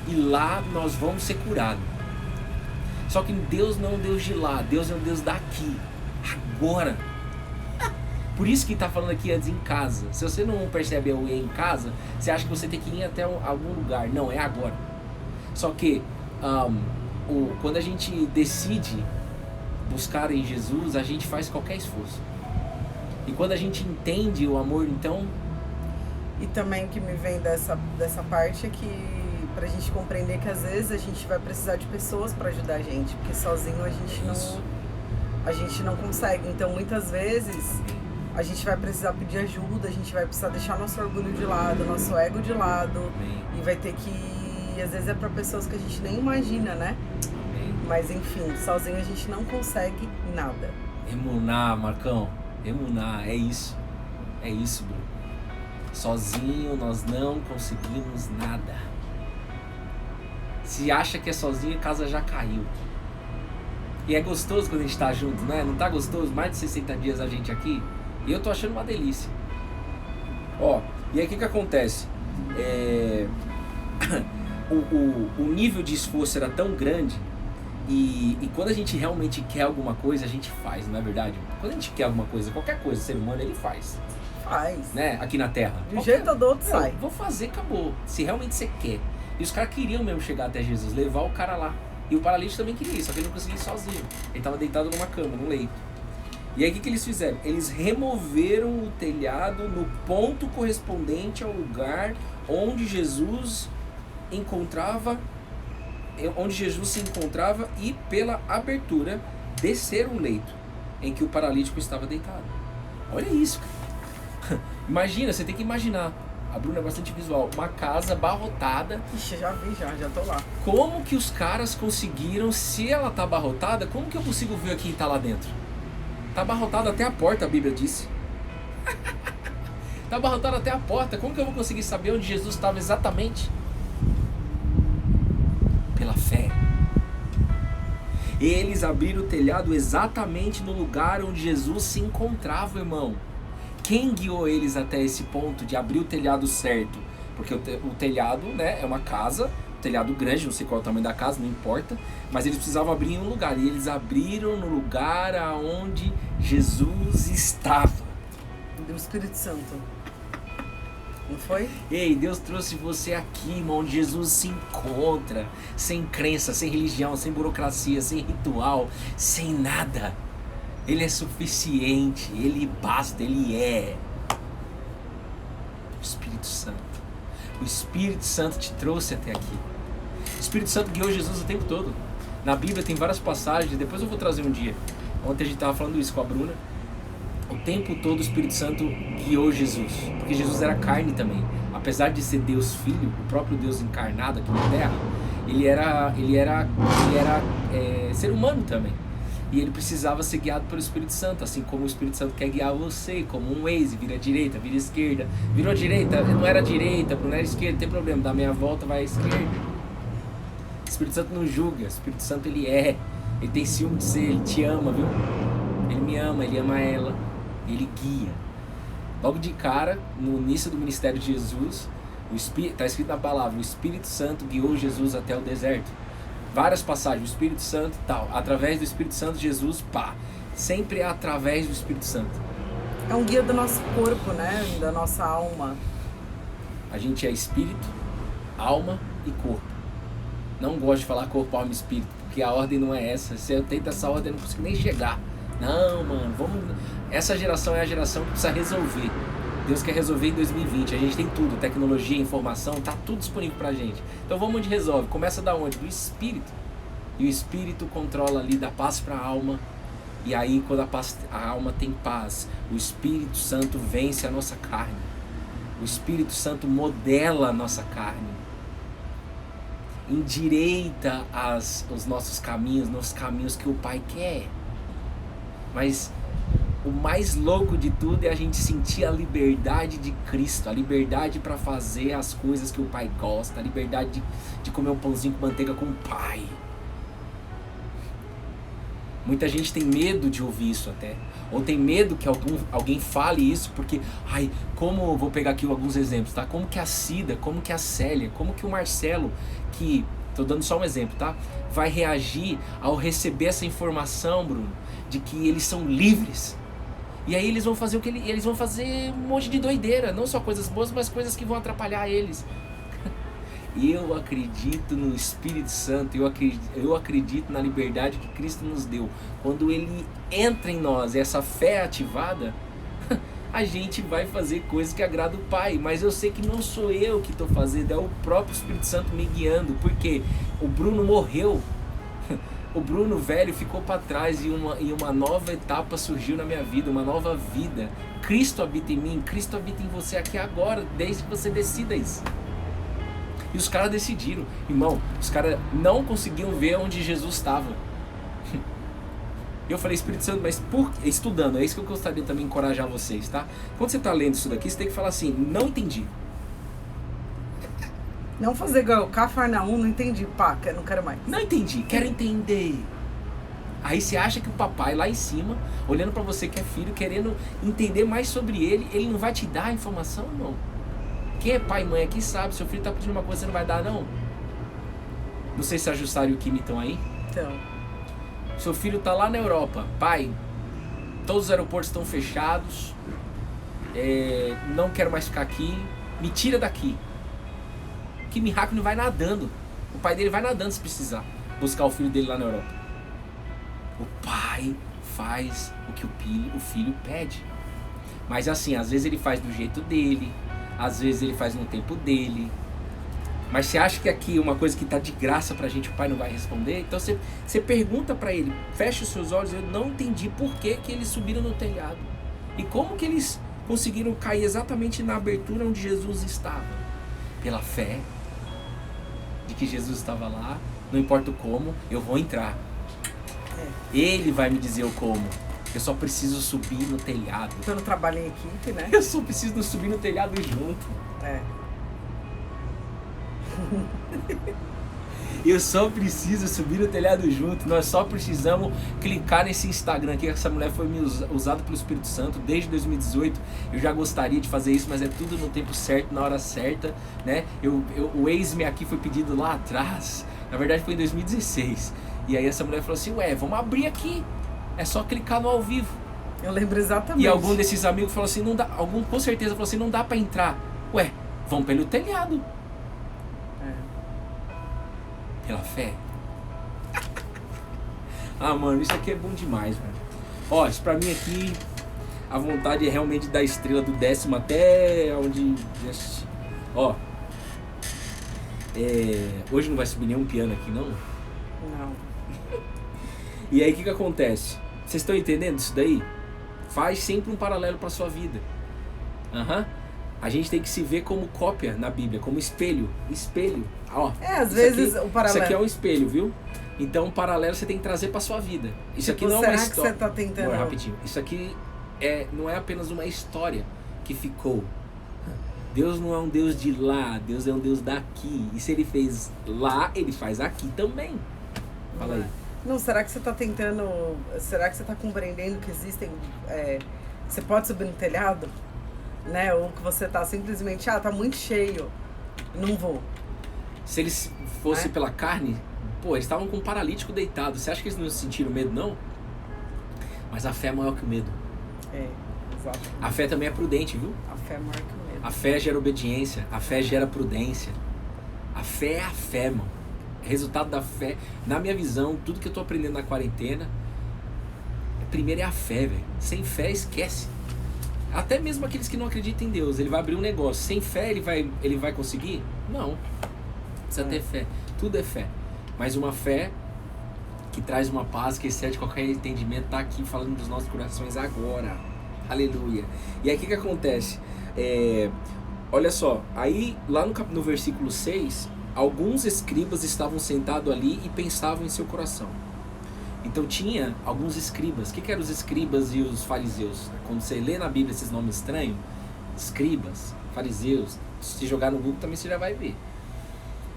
[SPEAKER 2] e lá nós vamos ser curados. Só que Deus não é um Deus de lá, Deus é um Deus daqui, agora. Por isso que está falando aqui antes em casa. Se você não percebe o em casa, você acha que você tem que ir até algum lugar. Não, é agora. Só que quando a gente decide buscar em Jesus, a gente faz qualquer esforço. E quando a gente entende o amor, então...
[SPEAKER 1] E também o que me vem dessa parte é que pra gente compreender que às vezes a gente vai precisar de pessoas para ajudar a gente, porque sozinho a gente não consegue. Então muitas vezes a gente vai precisar pedir ajuda, a gente vai precisar deixar nosso orgulho de lado, nosso ego de lado. Amém. E vai ter que... Às vezes é para pessoas que a gente nem imagina, né? Amém. Mas enfim, sozinho a gente não consegue nada.
[SPEAKER 2] Emuná, Marcão. Emuná, é isso, Bruno. Sozinho nós não conseguimos nada. Se acha que é sozinho, a casa já caiu. E é gostoso quando a gente tá junto, né? Não tá gostoso? Mais de 60 dias a gente aqui. E eu tô achando uma delícia. Ó, e aí o que acontece? O nível de esforço era tão grande. E quando a gente realmente quer alguma coisa, a gente faz, não é verdade? Quando a gente quer alguma coisa, qualquer coisa, ser humano, ele faz.
[SPEAKER 1] Faz.
[SPEAKER 2] Né? Aqui na Terra.
[SPEAKER 1] De um jeito ou do outro sai.
[SPEAKER 2] Vou fazer, acabou. Se realmente você quer. E os caras queriam mesmo chegar até Jesus, levar o cara lá. E o paralítico também queria isso, só que ele não conseguia ir sozinho. Ele estava deitado numa cama, num leito. E aí o que eles fizeram? Eles removeram o telhado no ponto correspondente ao lugar onde Jesus se encontrava e pela abertura desceram o leito em que o paralítico estava deitado. Olha isso, cara. Imagina, você tem que imaginar. A Bruna é bastante visual. Uma casa abarrotada.
[SPEAKER 1] Ixi, já vi, já tô lá.
[SPEAKER 2] Como que os caras conseguiram, se ela tá abarrotada, como que eu consigo ver quem tá lá dentro? Tá abarrotada até a porta, a Bíblia disse. Tá abarrotada até a porta. Como que eu vou conseguir saber onde Jesus estava exatamente? Pela fé. Eles abriram o telhado exatamente no lugar onde Jesus se encontrava, irmão. Quem guiou eles até esse ponto de abrir o telhado certo? Porque o telhado, né, é uma casa, telhado grande, não sei qual é o tamanho da casa, não importa, mas eles precisavam abrir em um lugar, e eles abriram no lugar aonde Jesus estava.
[SPEAKER 1] Do Espírito Santo. Não foi?
[SPEAKER 2] Ei, Deus trouxe você aqui, irmão, onde Jesus se encontra, sem crença, sem religião, sem burocracia, sem ritual, sem nada. Ele é suficiente, Ele basta, Ele é. O Espírito Santo. O Espírito Santo te trouxe até aqui. O Espírito Santo guiou Jesus o tempo todo. Na Bíblia tem várias passagens, depois eu vou trazer um dia. Ontem a gente estava falando isso com a Bruna. O tempo todo o Espírito Santo guiou Jesus, porque Jesus era carne também. Apesar de ser Deus Filho, o próprio Deus encarnado aqui na Terra, ele era ser humano também. E ele precisava ser guiado pelo Espírito Santo, assim como o Espírito Santo quer guiar você, como um Waze, vira direita, vira esquerda. Virou direita, não era direita, não era esquerda, não tem problema, dá meia volta, vai à esquerda. O Espírito Santo não julga, o Espírito Santo ele tem ciúme de ser, ele te ama, viu? Ele me ama, ele ama ela, ele guia. Logo de cara, no início do ministério de Jesus, está escrito na palavra, o Espírito Santo guiou Jesus até o deserto. Várias passagens, o Espírito Santo tal, através do Espírito Santo Jesus, sempre é através do Espírito Santo.
[SPEAKER 1] É um guia do nosso corpo, né, da nossa alma.
[SPEAKER 2] A gente é espírito, alma e corpo. Não gosto de falar corpo, alma e espírito, porque a ordem não é essa. Se eu tento essa ordem, eu não consigo nem chegar. Não, mano, essa geração é a geração que precisa resolver. Deus quer resolver em 2020, a gente tem tudo, tecnologia, informação, tá tudo disponível pra gente. Então vamos onde resolve, começa da onde? Do Espírito. E o Espírito controla ali, dá paz pra alma. E aí quando a alma tem paz, o Espírito Santo vence a nossa carne. O Espírito Santo modela a nossa carne. Endireita os nossos caminhos que o Pai quer. Mas o mais louco de tudo é a gente sentir a liberdade de Cristo, a liberdade para fazer as coisas que o Pai gosta, a liberdade de comer um pãozinho com manteiga com o Pai. Muita gente tem medo de ouvir isso até, ou tem medo que alguém fale isso, porque, vou pegar aqui alguns exemplos, tá? Como que a Cida, como que a Célia, como que o Marcelo, que, tô dando só um exemplo, tá? Vai reagir ao receber essa informação, Bruno, de que eles são livres. E aí eles vão fazer eles vão fazer um monte de doideira, não só coisas boas, mas coisas que vão atrapalhar eles. Eu acredito no Espírito Santo, eu acredito na liberdade que Cristo nos deu. Quando Ele entra em nós, essa fé é ativada, a gente vai fazer coisas que agradam o Pai. Mas eu sei que não sou eu que estou fazendo, é o próprio Espírito Santo me guiando. Porque o Bruno morreu. O Bruno velho ficou para trás e uma nova etapa surgiu na minha vida, uma nova vida. Cristo habita em mim, Cristo habita em você aqui agora, desde que você decida isso. E os caras decidiram. Irmão, os caras não conseguiam ver onde Jesus estava. Eu falei, Espírito Santo, mas estudando, é isso que eu gostaria também de encorajar vocês, tá? Quando você está lendo isso daqui, você tem que falar assim, não entendi.
[SPEAKER 1] Não fazer igual Cafarnaum, não entendi, não quero mais.
[SPEAKER 2] Não entendi, quero entender. Aí você acha que o papai lá em cima, olhando pra você que é filho, querendo entender mais sobre ele não vai te dar a informação, não. Quem é pai e mãe aqui sabe, seu filho tá pedindo uma coisa, você não vai dar, não. Não sei se a Jussara e o Kimi estão aí.
[SPEAKER 1] Então.
[SPEAKER 2] Seu filho tá lá na Europa. Pai, todos os aeroportos estão fechados, não quero mais ficar aqui, me tira daqui. Kimi Räikkönen vai nadando. O pai dele vai nadando se precisar buscar o filho dele lá na Europa. O pai faz o que o filho pede. Mas assim, às vezes ele faz do jeito dele, às vezes ele faz no tempo dele. Mas você acha que aqui uma coisa que está de graça pra gente, o pai não vai responder? Então você pergunta pra ele, fecha os seus olhos, eu não entendi por que eles subiram no telhado. E como que eles conseguiram cair exatamente na abertura onde Jesus estava? Pela fé de que Jesus estava lá, não importa o como, eu vou entrar. Ele vai me dizer o como. Eu só preciso subir no telhado.
[SPEAKER 1] Então eu trabalho em equipe, né?
[SPEAKER 2] Eu só preciso subir no telhado junto. Eu só preciso subir no telhado junto. Nós só precisamos clicar nesse Instagram aqui. Essa mulher foi usada pelo Espírito Santo desde 2018. Eu já gostaria de fazer isso, mas é tudo no tempo certo, na hora certa, né? O ex-me aqui foi pedido lá atrás. Na verdade foi em 2016. E aí essa mulher falou assim, vamos abrir aqui. É só clicar no ao vivo.
[SPEAKER 1] Eu lembro exatamente.
[SPEAKER 2] E algum desses amigos falou assim, não dá. Algum com certeza falou assim, não dá pra entrar. Vamos pelo telhado. Pela fé. Mano, isso aqui é bom demais, velho. Isso pra mim aqui, a vontade é realmente da estrela do 10º até onde... Hoje não vai subir nenhum piano aqui, não?
[SPEAKER 1] Não.
[SPEAKER 2] E aí o que acontece? Vocês estão entendendo isso daí? Faz sempre um paralelo para sua vida. A gente tem que se ver como cópia na Bíblia, como espelho. Espelho. Ó,
[SPEAKER 1] às vezes o paralelo.
[SPEAKER 2] Isso aqui é um espelho, viu? Então o paralelo você tem que trazer para sua vida. Isso aqui não é uma história.
[SPEAKER 1] Será que você tá tentando?
[SPEAKER 2] Bom, rapidinho. Isso aqui não é apenas uma história que ficou. Deus não é um Deus de lá, Deus é um Deus daqui. E se ele fez lá, ele faz aqui também. Fala aí.
[SPEAKER 1] Não, será que você tá tentando... Será que você tá compreendendo que existem... você pode subir no telhado? Né? Ou que você tá simplesmente... tá muito cheio, não vou.
[SPEAKER 2] Se eles fossem pela carne... Pô, eles estavam com um paralítico deitado. Você acha que eles não sentiram medo, não? Mas a fé é maior que o medo.
[SPEAKER 1] Exato.
[SPEAKER 2] A fé também é prudente, viu?
[SPEAKER 1] A fé é maior que o medo.
[SPEAKER 2] A fé gera obediência. A fé gera prudência. A fé é a fé, mano. Resultado da fé, na minha visão, tudo que eu tô aprendendo na quarentena, primeiro é a fé, velho. Sem fé, esquece. Até mesmo aqueles que não acreditam em Deus, ele vai abrir um negócio. Sem fé, ele vai conseguir? Não. Precisa ter fé. Tudo é fé. Mas uma fé que traz uma paz que excede qualquer entendimento, tá aqui falando dos nossos corações agora. Aleluia. E aí o que acontece? Olha só, aí lá no versículo 6, alguns escribas estavam sentados ali e pensavam em seu coração. Então tinha alguns escribas. O que eram os escribas e os fariseus? Quando você lê na Bíblia esses nomes estranhos, escribas, fariseus, se jogar no Google também você já vai ver.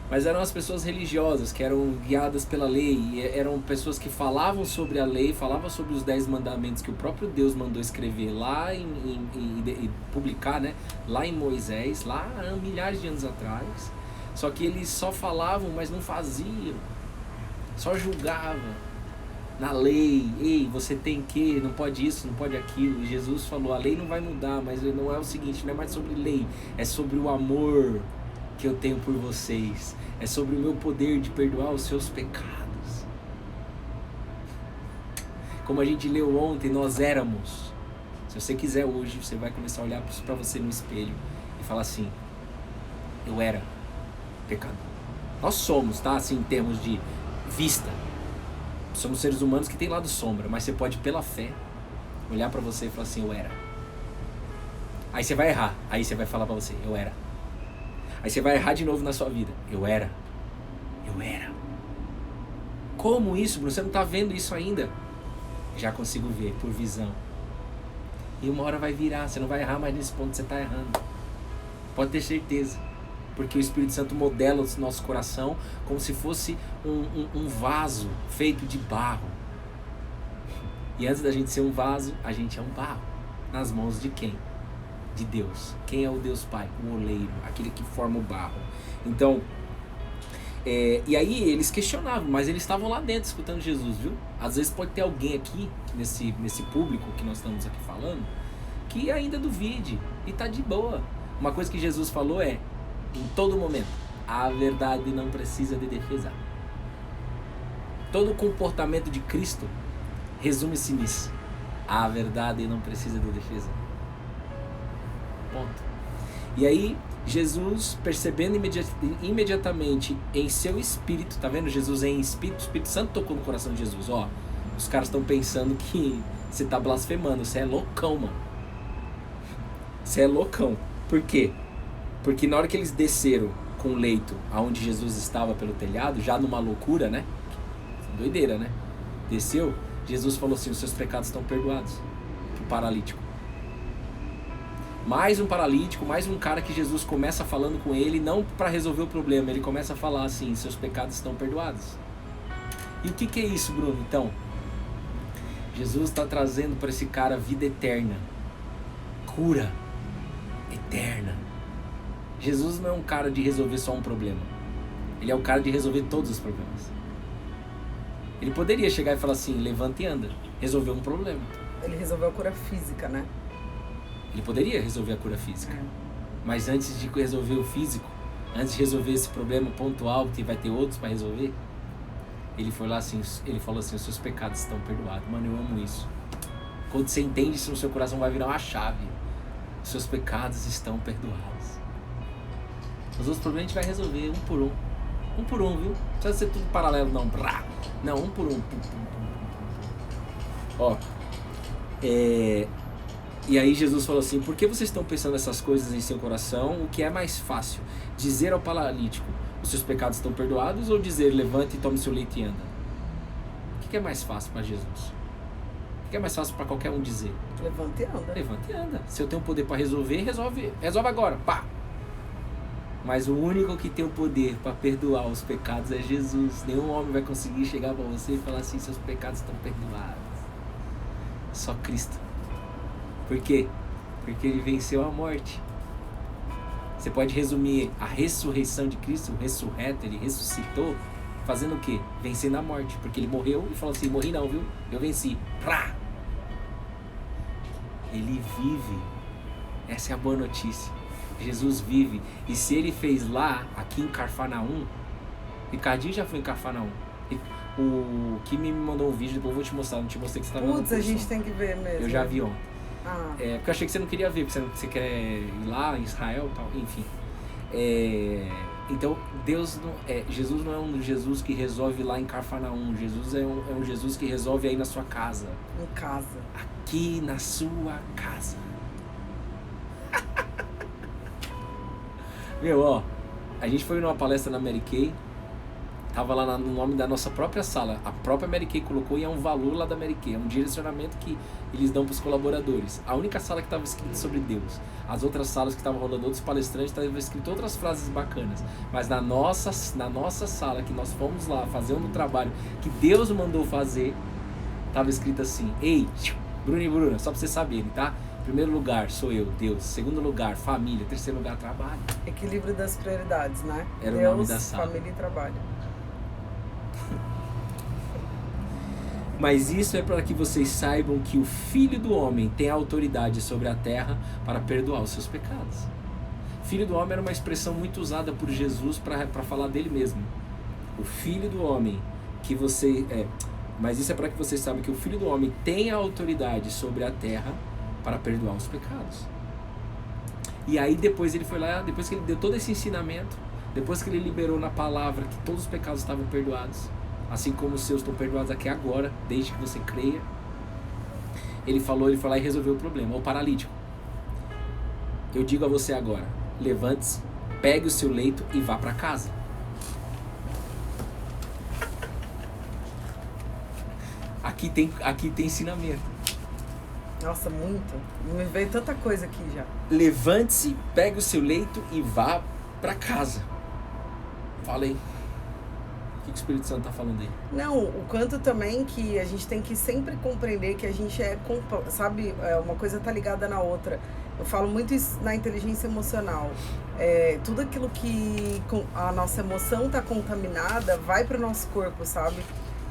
[SPEAKER 2] Mas eram as pessoas religiosas que eram guiadas pela lei, eram pessoas que falavam sobre a lei, falavam sobre os 10 mandamentos que o próprio Deus mandou escrever lá e publicar, né? Lá em Moisés, lá há milhares de anos atrás. Só que eles só falavam, mas não faziam. Só julgavam na lei. Ei, você tem que, não pode isso, não pode aquilo. E Jesus falou, a lei não vai mudar, mas não é o seguinte, não é mais sobre lei, é sobre o amor que eu tenho por vocês. É sobre o meu poder de perdoar os seus pecados. Como a gente leu ontem, nós éramos. Se você quiser hoje, você vai começar a olhar para você no espelho e falar assim, eu era pecador. Nós somos, tá? Assim, em termos de vista. Somos seres humanos que tem lado sombra, mas você pode, pela fé, olhar para você e falar assim, eu era. Aí você vai errar. Aí você vai falar para você, eu era. Aí você vai errar de novo na sua vida. Eu era. Eu era. Como isso, Bruno? Você não está vendo isso ainda? Já consigo ver, por visão. E uma hora vai virar. Você não vai errar mais nesse ponto que você está errando. Pode ter certeza. Porque o Espírito Santo modela o nosso coração como se fosse um vaso feito de barro. E antes da gente ser um vaso, a gente é um barro. Nas mãos de quem? De Deus. Quem é o Deus Pai? O oleiro, aquele que forma o barro. Então, e aí eles questionavam, mas eles estavam lá dentro escutando Jesus, viu? Às vezes pode ter alguém aqui, nesse público que nós estamos aqui falando, que ainda duvide e tá de boa. Uma coisa que Jesus falou em todo momento, a verdade não precisa de defesa. Todo o comportamento de Cristo resume-se nisso. A verdade não precisa de defesa. Ponto. E aí, Jesus, percebendo imediatamente em seu espírito, tá vendo? Jesus em espírito, o Espírito Santo tocou no coração de Jesus. Ó, os caras estão pensando que você tá blasfemando, você é loucão, mano. Você é loucão. Por quê? Porque na hora que eles desceram com o leito aonde Jesus estava pelo telhado, já numa loucura, né? Doideira, né? Desceu, Jesus falou assim, os seus pecados estão perdoados. Pro paralítico. Mais um paralítico, mais um cara que Jesus começa falando com ele, não para resolver o problema, ele começa a falar assim, seus pecados estão perdoados. E o que é isso, Bruno? Então, Jesus está trazendo para esse cara vida eterna, cura eterna. Jesus não é um cara de resolver só um problema, ele é o cara de resolver todos os problemas. Ele poderia chegar e falar assim, levanta e anda, resolveu um problema.
[SPEAKER 1] Ele resolveu a cura física, né?
[SPEAKER 2] Ele poderia resolver a cura física. Mas antes de resolver o físico, antes de resolver esse problema pontual, que vai ter outros para resolver, ele foi lá assim, ele falou assim, os seus pecados estão perdoados. Mano, eu amo isso. Quando você entende isso no seu coração, vai virar uma chave. Os seus pecados estão perdoados. Os outros problemas a gente vai resolver um por um. Um por um, viu? Não precisa ser tudo paralelo, não. Não, um por um. Ó. E aí Jesus falou assim: por que vocês estão pensando essas coisas em seu coração? O que é mais fácil? Dizer ao paralítico: os seus pecados estão perdoados? Ou dizer: levante e tome seu leito e anda? O que é mais fácil para Jesus? O que é mais fácil para qualquer um dizer?
[SPEAKER 1] Levante e anda.
[SPEAKER 2] Levante e anda. Se eu tenho poder para resolver, resolve agora. Pá! Mas o único que tem o poder para perdoar os pecados é Jesus. Nenhum homem vai conseguir chegar para você e falar assim: seus pecados estão perdoados. Só Cristo. Por quê? Porque ele venceu a morte. Você pode resumir a ressurreição de Cristo, o ressurreto, ele ressuscitou, fazendo o quê? Vencendo a morte. Porque ele morreu e falou assim: morri não, viu? Eu venci. Prá! Ele vive. Essa é a boa notícia. Jesus vive. E se ele fez lá, aqui em Cafarnaum, Ricardinho já foi em Cafarnaum. O Kimi me mandou um vídeo, depois eu vou te mostrar. Não te mostrei que você tá vendo.
[SPEAKER 1] Putz, a gente tem que ver mesmo.
[SPEAKER 2] Eu já vi ontem.
[SPEAKER 1] Porque
[SPEAKER 2] eu achei que você não queria ver, porque você quer ir lá em Israel e tal, enfim. Então, Jesus não é um Jesus que resolve lá em Cafarnaum. Jesus é um Jesus que resolve aí na sua casa.
[SPEAKER 1] Em casa.
[SPEAKER 2] Aqui na sua casa. Meu, ó, a gente foi numa palestra na Mary Kay, tava lá no nome da nossa própria sala, a própria Mary Kay colocou, e é um valor lá da Mary Kay, é um direcionamento que eles dão para os colaboradores. A única sala que estava escrito sobre Deus, as outras salas que estavam rolando, outros palestrantes, estava escrito outras frases bacanas, mas na nossa sala, que nós fomos lá fazer um trabalho que Deus mandou fazer, estava escrito assim: ei, Bruno e Bruna, só para vocês saberem, tá? Primeiro lugar sou eu, Deus. Segundo lugar, família. Terceiro lugar, trabalho.
[SPEAKER 1] Equilíbrio das prioridades, né?
[SPEAKER 2] Era
[SPEAKER 1] Deus,
[SPEAKER 2] o nome da sala.
[SPEAKER 1] Família e trabalho.
[SPEAKER 2] Mas isso é para que vocês saibam que o Filho do Homem tem autoridade sobre a terra para perdoar os seus pecados. Filho do Homem era uma expressão muito usada por Jesus para falar dele mesmo. O Filho do Homem que você mas isso é para que vocês saibam que o Filho do Homem tem a autoridade sobre a terra para perdoar os pecados. E aí depois ele foi lá, depois que ele deu todo esse ensinamento, depois que ele liberou na palavra que todos os pecados estavam perdoados, assim como os seus estão perdoados aqui agora, desde que você creia, ele foi lá e resolveu o problema. O paralítico: eu digo a você agora, levante-se, pegue o seu leito e vá para casa. Aqui tem ensinamento.
[SPEAKER 1] Nossa, muito. Me veio tanta coisa aqui já.
[SPEAKER 2] Levante-se, pegue o seu leito e vá para casa. Fala aí. O que o Espírito Santo tá falando aí?
[SPEAKER 1] Não, o quanto também que a gente tem que sempre compreender que a gente sabe, uma coisa tá ligada na outra. Eu falo muito isso na inteligência emocional. Tudo aquilo que a nossa emoção tá contaminada vai pro nosso corpo, sabe?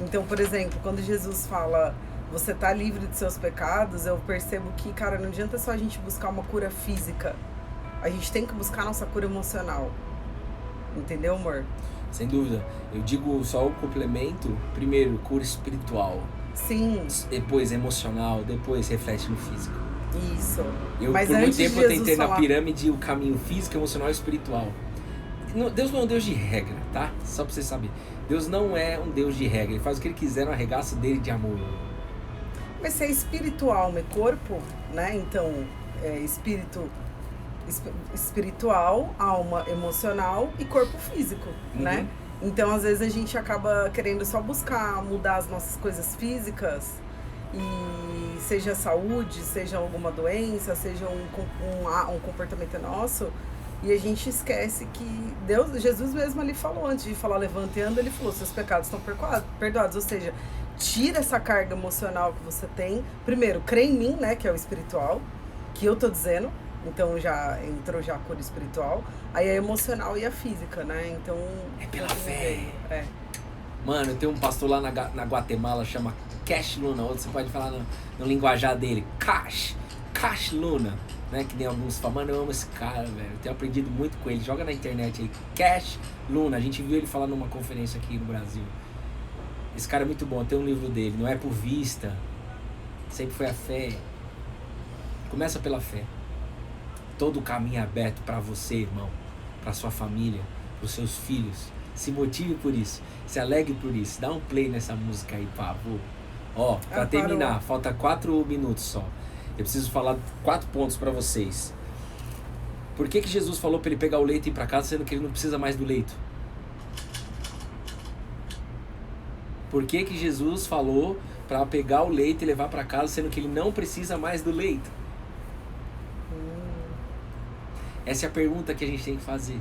[SPEAKER 1] Então, por exemplo, quando Jesus fala: você tá livre de seus pecados, eu percebo que, cara, não adianta só a gente buscar uma cura física. A gente tem que buscar a nossa cura emocional. Entendeu, amor?
[SPEAKER 2] Sem dúvida. Eu digo só o complemento. Primeiro, cura espiritual.
[SPEAKER 1] Sim.
[SPEAKER 2] Depois emocional, depois reflete no físico.
[SPEAKER 1] Isso.
[SPEAKER 2] Mas por muito tempo eu tentei na pirâmide o caminho físico, emocional e espiritual. Deus não é um Deus de regra, tá? Só pra você saber. Deus não é um Deus de regra. Ele faz o que ele quiser no arregaço dele de amor.
[SPEAKER 1] Mas se é espiritual, né? Corpo, né? Então, espiritual, alma emocional e corpo físico, né? Então, às vezes a gente acaba querendo só buscar mudar as nossas coisas físicas, e seja saúde, seja alguma doença, seja um comportamento nosso, e a gente esquece que Jesus mesmo ali falou, antes de falar levante e anda, ele falou: seus pecados estão perdoados, ou seja, tira essa carga emocional que você tem. Primeiro, crê em mim, né, que é o espiritual, que eu tô dizendo. Então já entrou a cura espiritual. Aí a emocional e a física, né? Então...
[SPEAKER 2] é pela fé. Mano, tem um pastor lá na Guatemala, chama Cash Luna. Ou você pode falar no linguajar dele, Cash Luna, né? Que nem alguns falam: mano, eu amo esse cara, velho. Eu tenho aprendido muito com ele. Joga na internet aí, Cash Luna. A gente viu ele falar numa conferência aqui no Brasil. Esse cara é muito bom, tem um livro dele. Não é por vista, sempre foi a fé. Começa pela fé. Todo o caminho é aberto para você, irmão, para sua família, para os seus filhos. Se motive por isso. Se alegre por isso. Dá um play nessa música aí, pavô. Ó, pra terminar, falta 4 minutos só. Eu preciso falar 4 pontos pra vocês. Por que Jesus falou pra ele pegar o leito e ir pra casa, sendo que ele não precisa mais do leito? Por que Jesus falou pra pegar o leito e levar pra casa, sendo que ele não precisa mais do leito? Essa é a pergunta que a gente tem que fazer.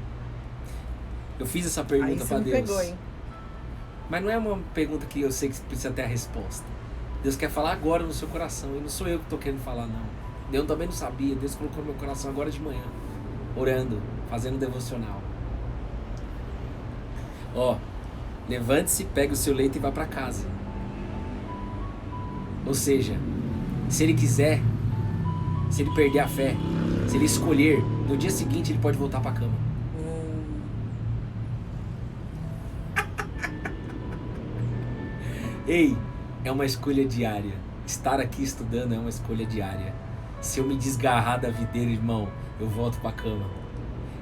[SPEAKER 2] Eu fiz essa pergunta pra Deus. Pegou, hein? Mas não é uma pergunta que eu sei que precisa ter a resposta. Deus quer falar agora no seu coração. E não sou eu que estou querendo falar, não. Deus também não sabia. Deus colocou no meu coração agora de manhã. Orando, fazendo devocional. Ó, levante-se, pegue o seu leito e vá para casa. Ou seja, se ele quiser, se ele perder a fé, se ele escolher, no dia seguinte ele pode voltar para a cama. Ei, é uma escolha diária. Estar aqui estudando é uma escolha diária. Se eu me desgarrar da videira, irmão, eu volto pra cama.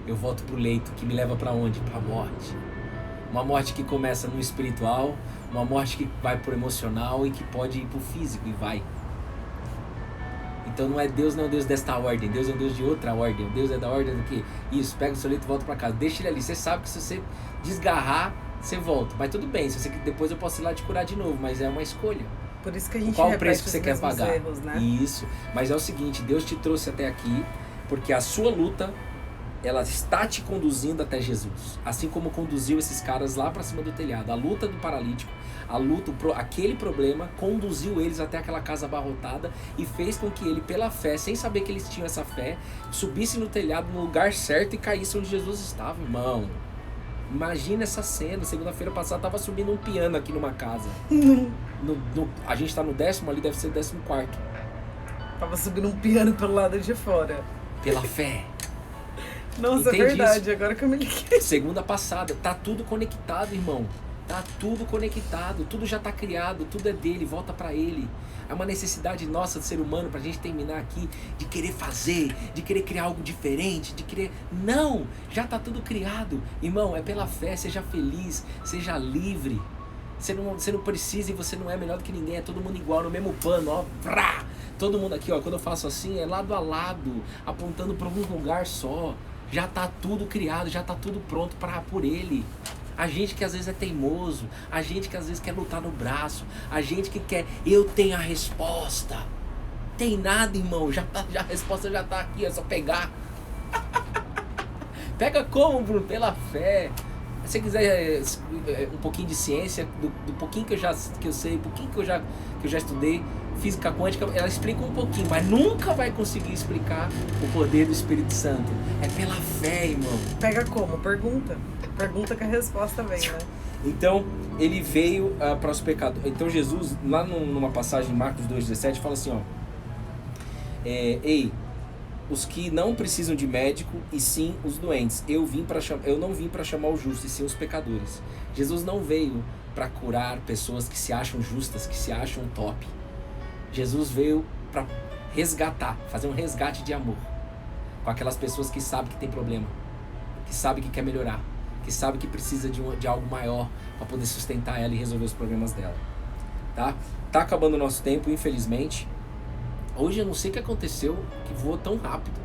[SPEAKER 2] Eu volto pro leito, que me leva pra onde? Pra morte. Uma morte que começa no espiritual, uma morte que vai pro emocional e que pode ir pro físico, e vai. Então Deus não é um Deus desta ordem, Deus é um Deus de outra ordem. Deus é da ordem do que? Isso, pega o seu leito e volta pra casa. Deixa ele ali. Você sabe que se você desgarrar, você volta. Mas tudo bem, se você, depois eu posso ir lá te curar de novo, mas é uma escolha.
[SPEAKER 1] Por isso que a gente
[SPEAKER 2] qual o preço que você quer pagar?
[SPEAKER 1] Erros, né?
[SPEAKER 2] Isso. Mas é o seguinte, Deus te trouxe até aqui porque a sua luta, ela está te conduzindo até Jesus. Assim como conduziu esses caras lá para cima do telhado. A luta do paralítico, aquele problema conduziu eles até aquela casa abarrotada e fez com que ele, pela fé, sem saber que eles tinham essa fé, subisse no telhado no lugar certo e caísse onde Jesus estava, irmão. Imagina essa cena. Segunda-feira passada tava subindo um piano aqui numa casa. A gente tá no 10º, ali deve ser o 14º.
[SPEAKER 1] Tava subindo um piano pelo lado de fora.
[SPEAKER 2] Pela fé.
[SPEAKER 1] Nossa, entende? É verdade, isso? Agora que eu me liguei.
[SPEAKER 2] Segunda passada, tá tudo conectado, irmão. Tá tudo conectado, tudo já tá criado, tudo é dele, volta pra ele. É uma necessidade nossa do ser humano, pra gente terminar aqui, de querer fazer, de querer criar algo diferente, de querer... Não! Já tá tudo criado. Irmão, é pela fé, seja feliz, seja livre. Você não precisa e você não é melhor do que ninguém, é todo mundo igual, no mesmo pano, ó. Vrá! Todo mundo aqui, ó, quando eu faço assim, é lado a lado, apontando pra um lugar só. Já tá tudo criado, já tá tudo pronto por ele. A gente que às vezes é teimoso, a gente que às vezes quer lutar no braço, a gente que quer, eu tenho a resposta. Tem nada, irmão, a resposta já tá aqui, é só pegar. Pega como, Bruno? Pela fé. Se você quiser um pouquinho de ciência, do pouquinho que eu sei, um pouquinho que eu já estudei, física quântica, ela explica um pouquinho, mas nunca vai conseguir explicar o poder do Espírito Santo. É pela fé, irmão.
[SPEAKER 1] Pega como? Pergunta. Pergunta que a resposta vem, né?
[SPEAKER 2] Então, ele veio para os pecadores. Então, Jesus, lá numa passagem em Marcos 2,17, fala assim, ó. Ei, os que não precisam de médico, e sim os doentes. Eu não vim para chamar os justos, e sim os pecadores. Jesus não veio para curar pessoas que se acham justas, que se acham top. Jesus veio para resgatar, fazer um resgate de amor com aquelas pessoas que sabem que tem problema, que sabem que quer melhorar, que sabem que precisa de algo maior para poder sustentar ela e resolver os problemas dela. Tá acabando o nosso tempo, infelizmente. Hoje eu não sei o que aconteceu, que voou tão rápido,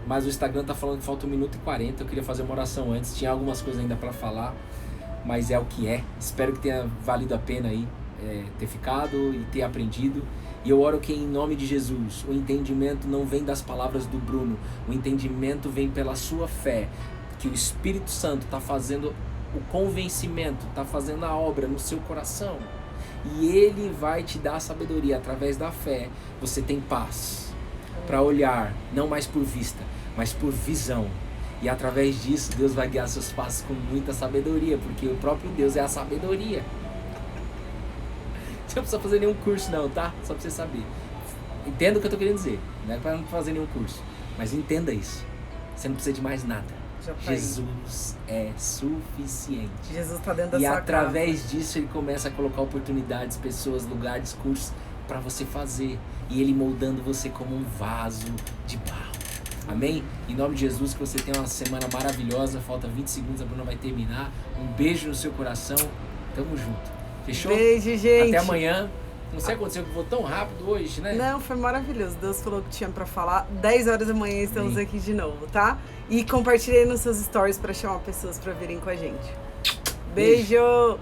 [SPEAKER 2] mas o Instagram tá falando que falta 1 minuto e 40. Eu queria fazer uma oração antes, tinha algumas coisas ainda para falar, mas é o que é. Espero que tenha valido a pena aí ter ficado e ter aprendido. E eu oro que em nome de Jesus, o entendimento não vem das palavras do Bruno, o entendimento vem pela sua fé, que o Espírito Santo está fazendo o convencimento, está fazendo a obra no seu coração. E ele vai te dar sabedoria. Através da fé, você tem paz para olhar, não mais por vista, mas por visão. E através disso, Deus vai guiar seus passos com muita sabedoria, porque o próprio Deus é a sabedoria. Você não precisa fazer nenhum curso não, tá? Só pra você saber. Entenda o que eu tô querendo dizer. Não é para não fazer nenhum curso. Mas entenda isso. Você não precisa de mais nada. Jesus é suficiente.
[SPEAKER 1] Jesus tá dentro da sua
[SPEAKER 2] casa. E através disso ele começa a colocar oportunidades, pessoas, lugares, cursos para você fazer. E ele moldando você como um vaso de barro. Amém? Em nome de Jesus, que você tenha uma semana maravilhosa. Falta 20 segundos, a Bruna vai terminar. Um beijo no seu coração. Tamo junto. Fechou?
[SPEAKER 1] Beijo, gente.
[SPEAKER 2] Até amanhã. Não sei o que aconteceu, que eu vou tão rápido hoje, né?
[SPEAKER 1] Não, foi maravilhoso. Deus falou que tinha pra falar. 10 horas da manhã estamos aqui de novo, tá? E compartilhei nos seus stories pra chamar pessoas pra virem com a gente. Beijo.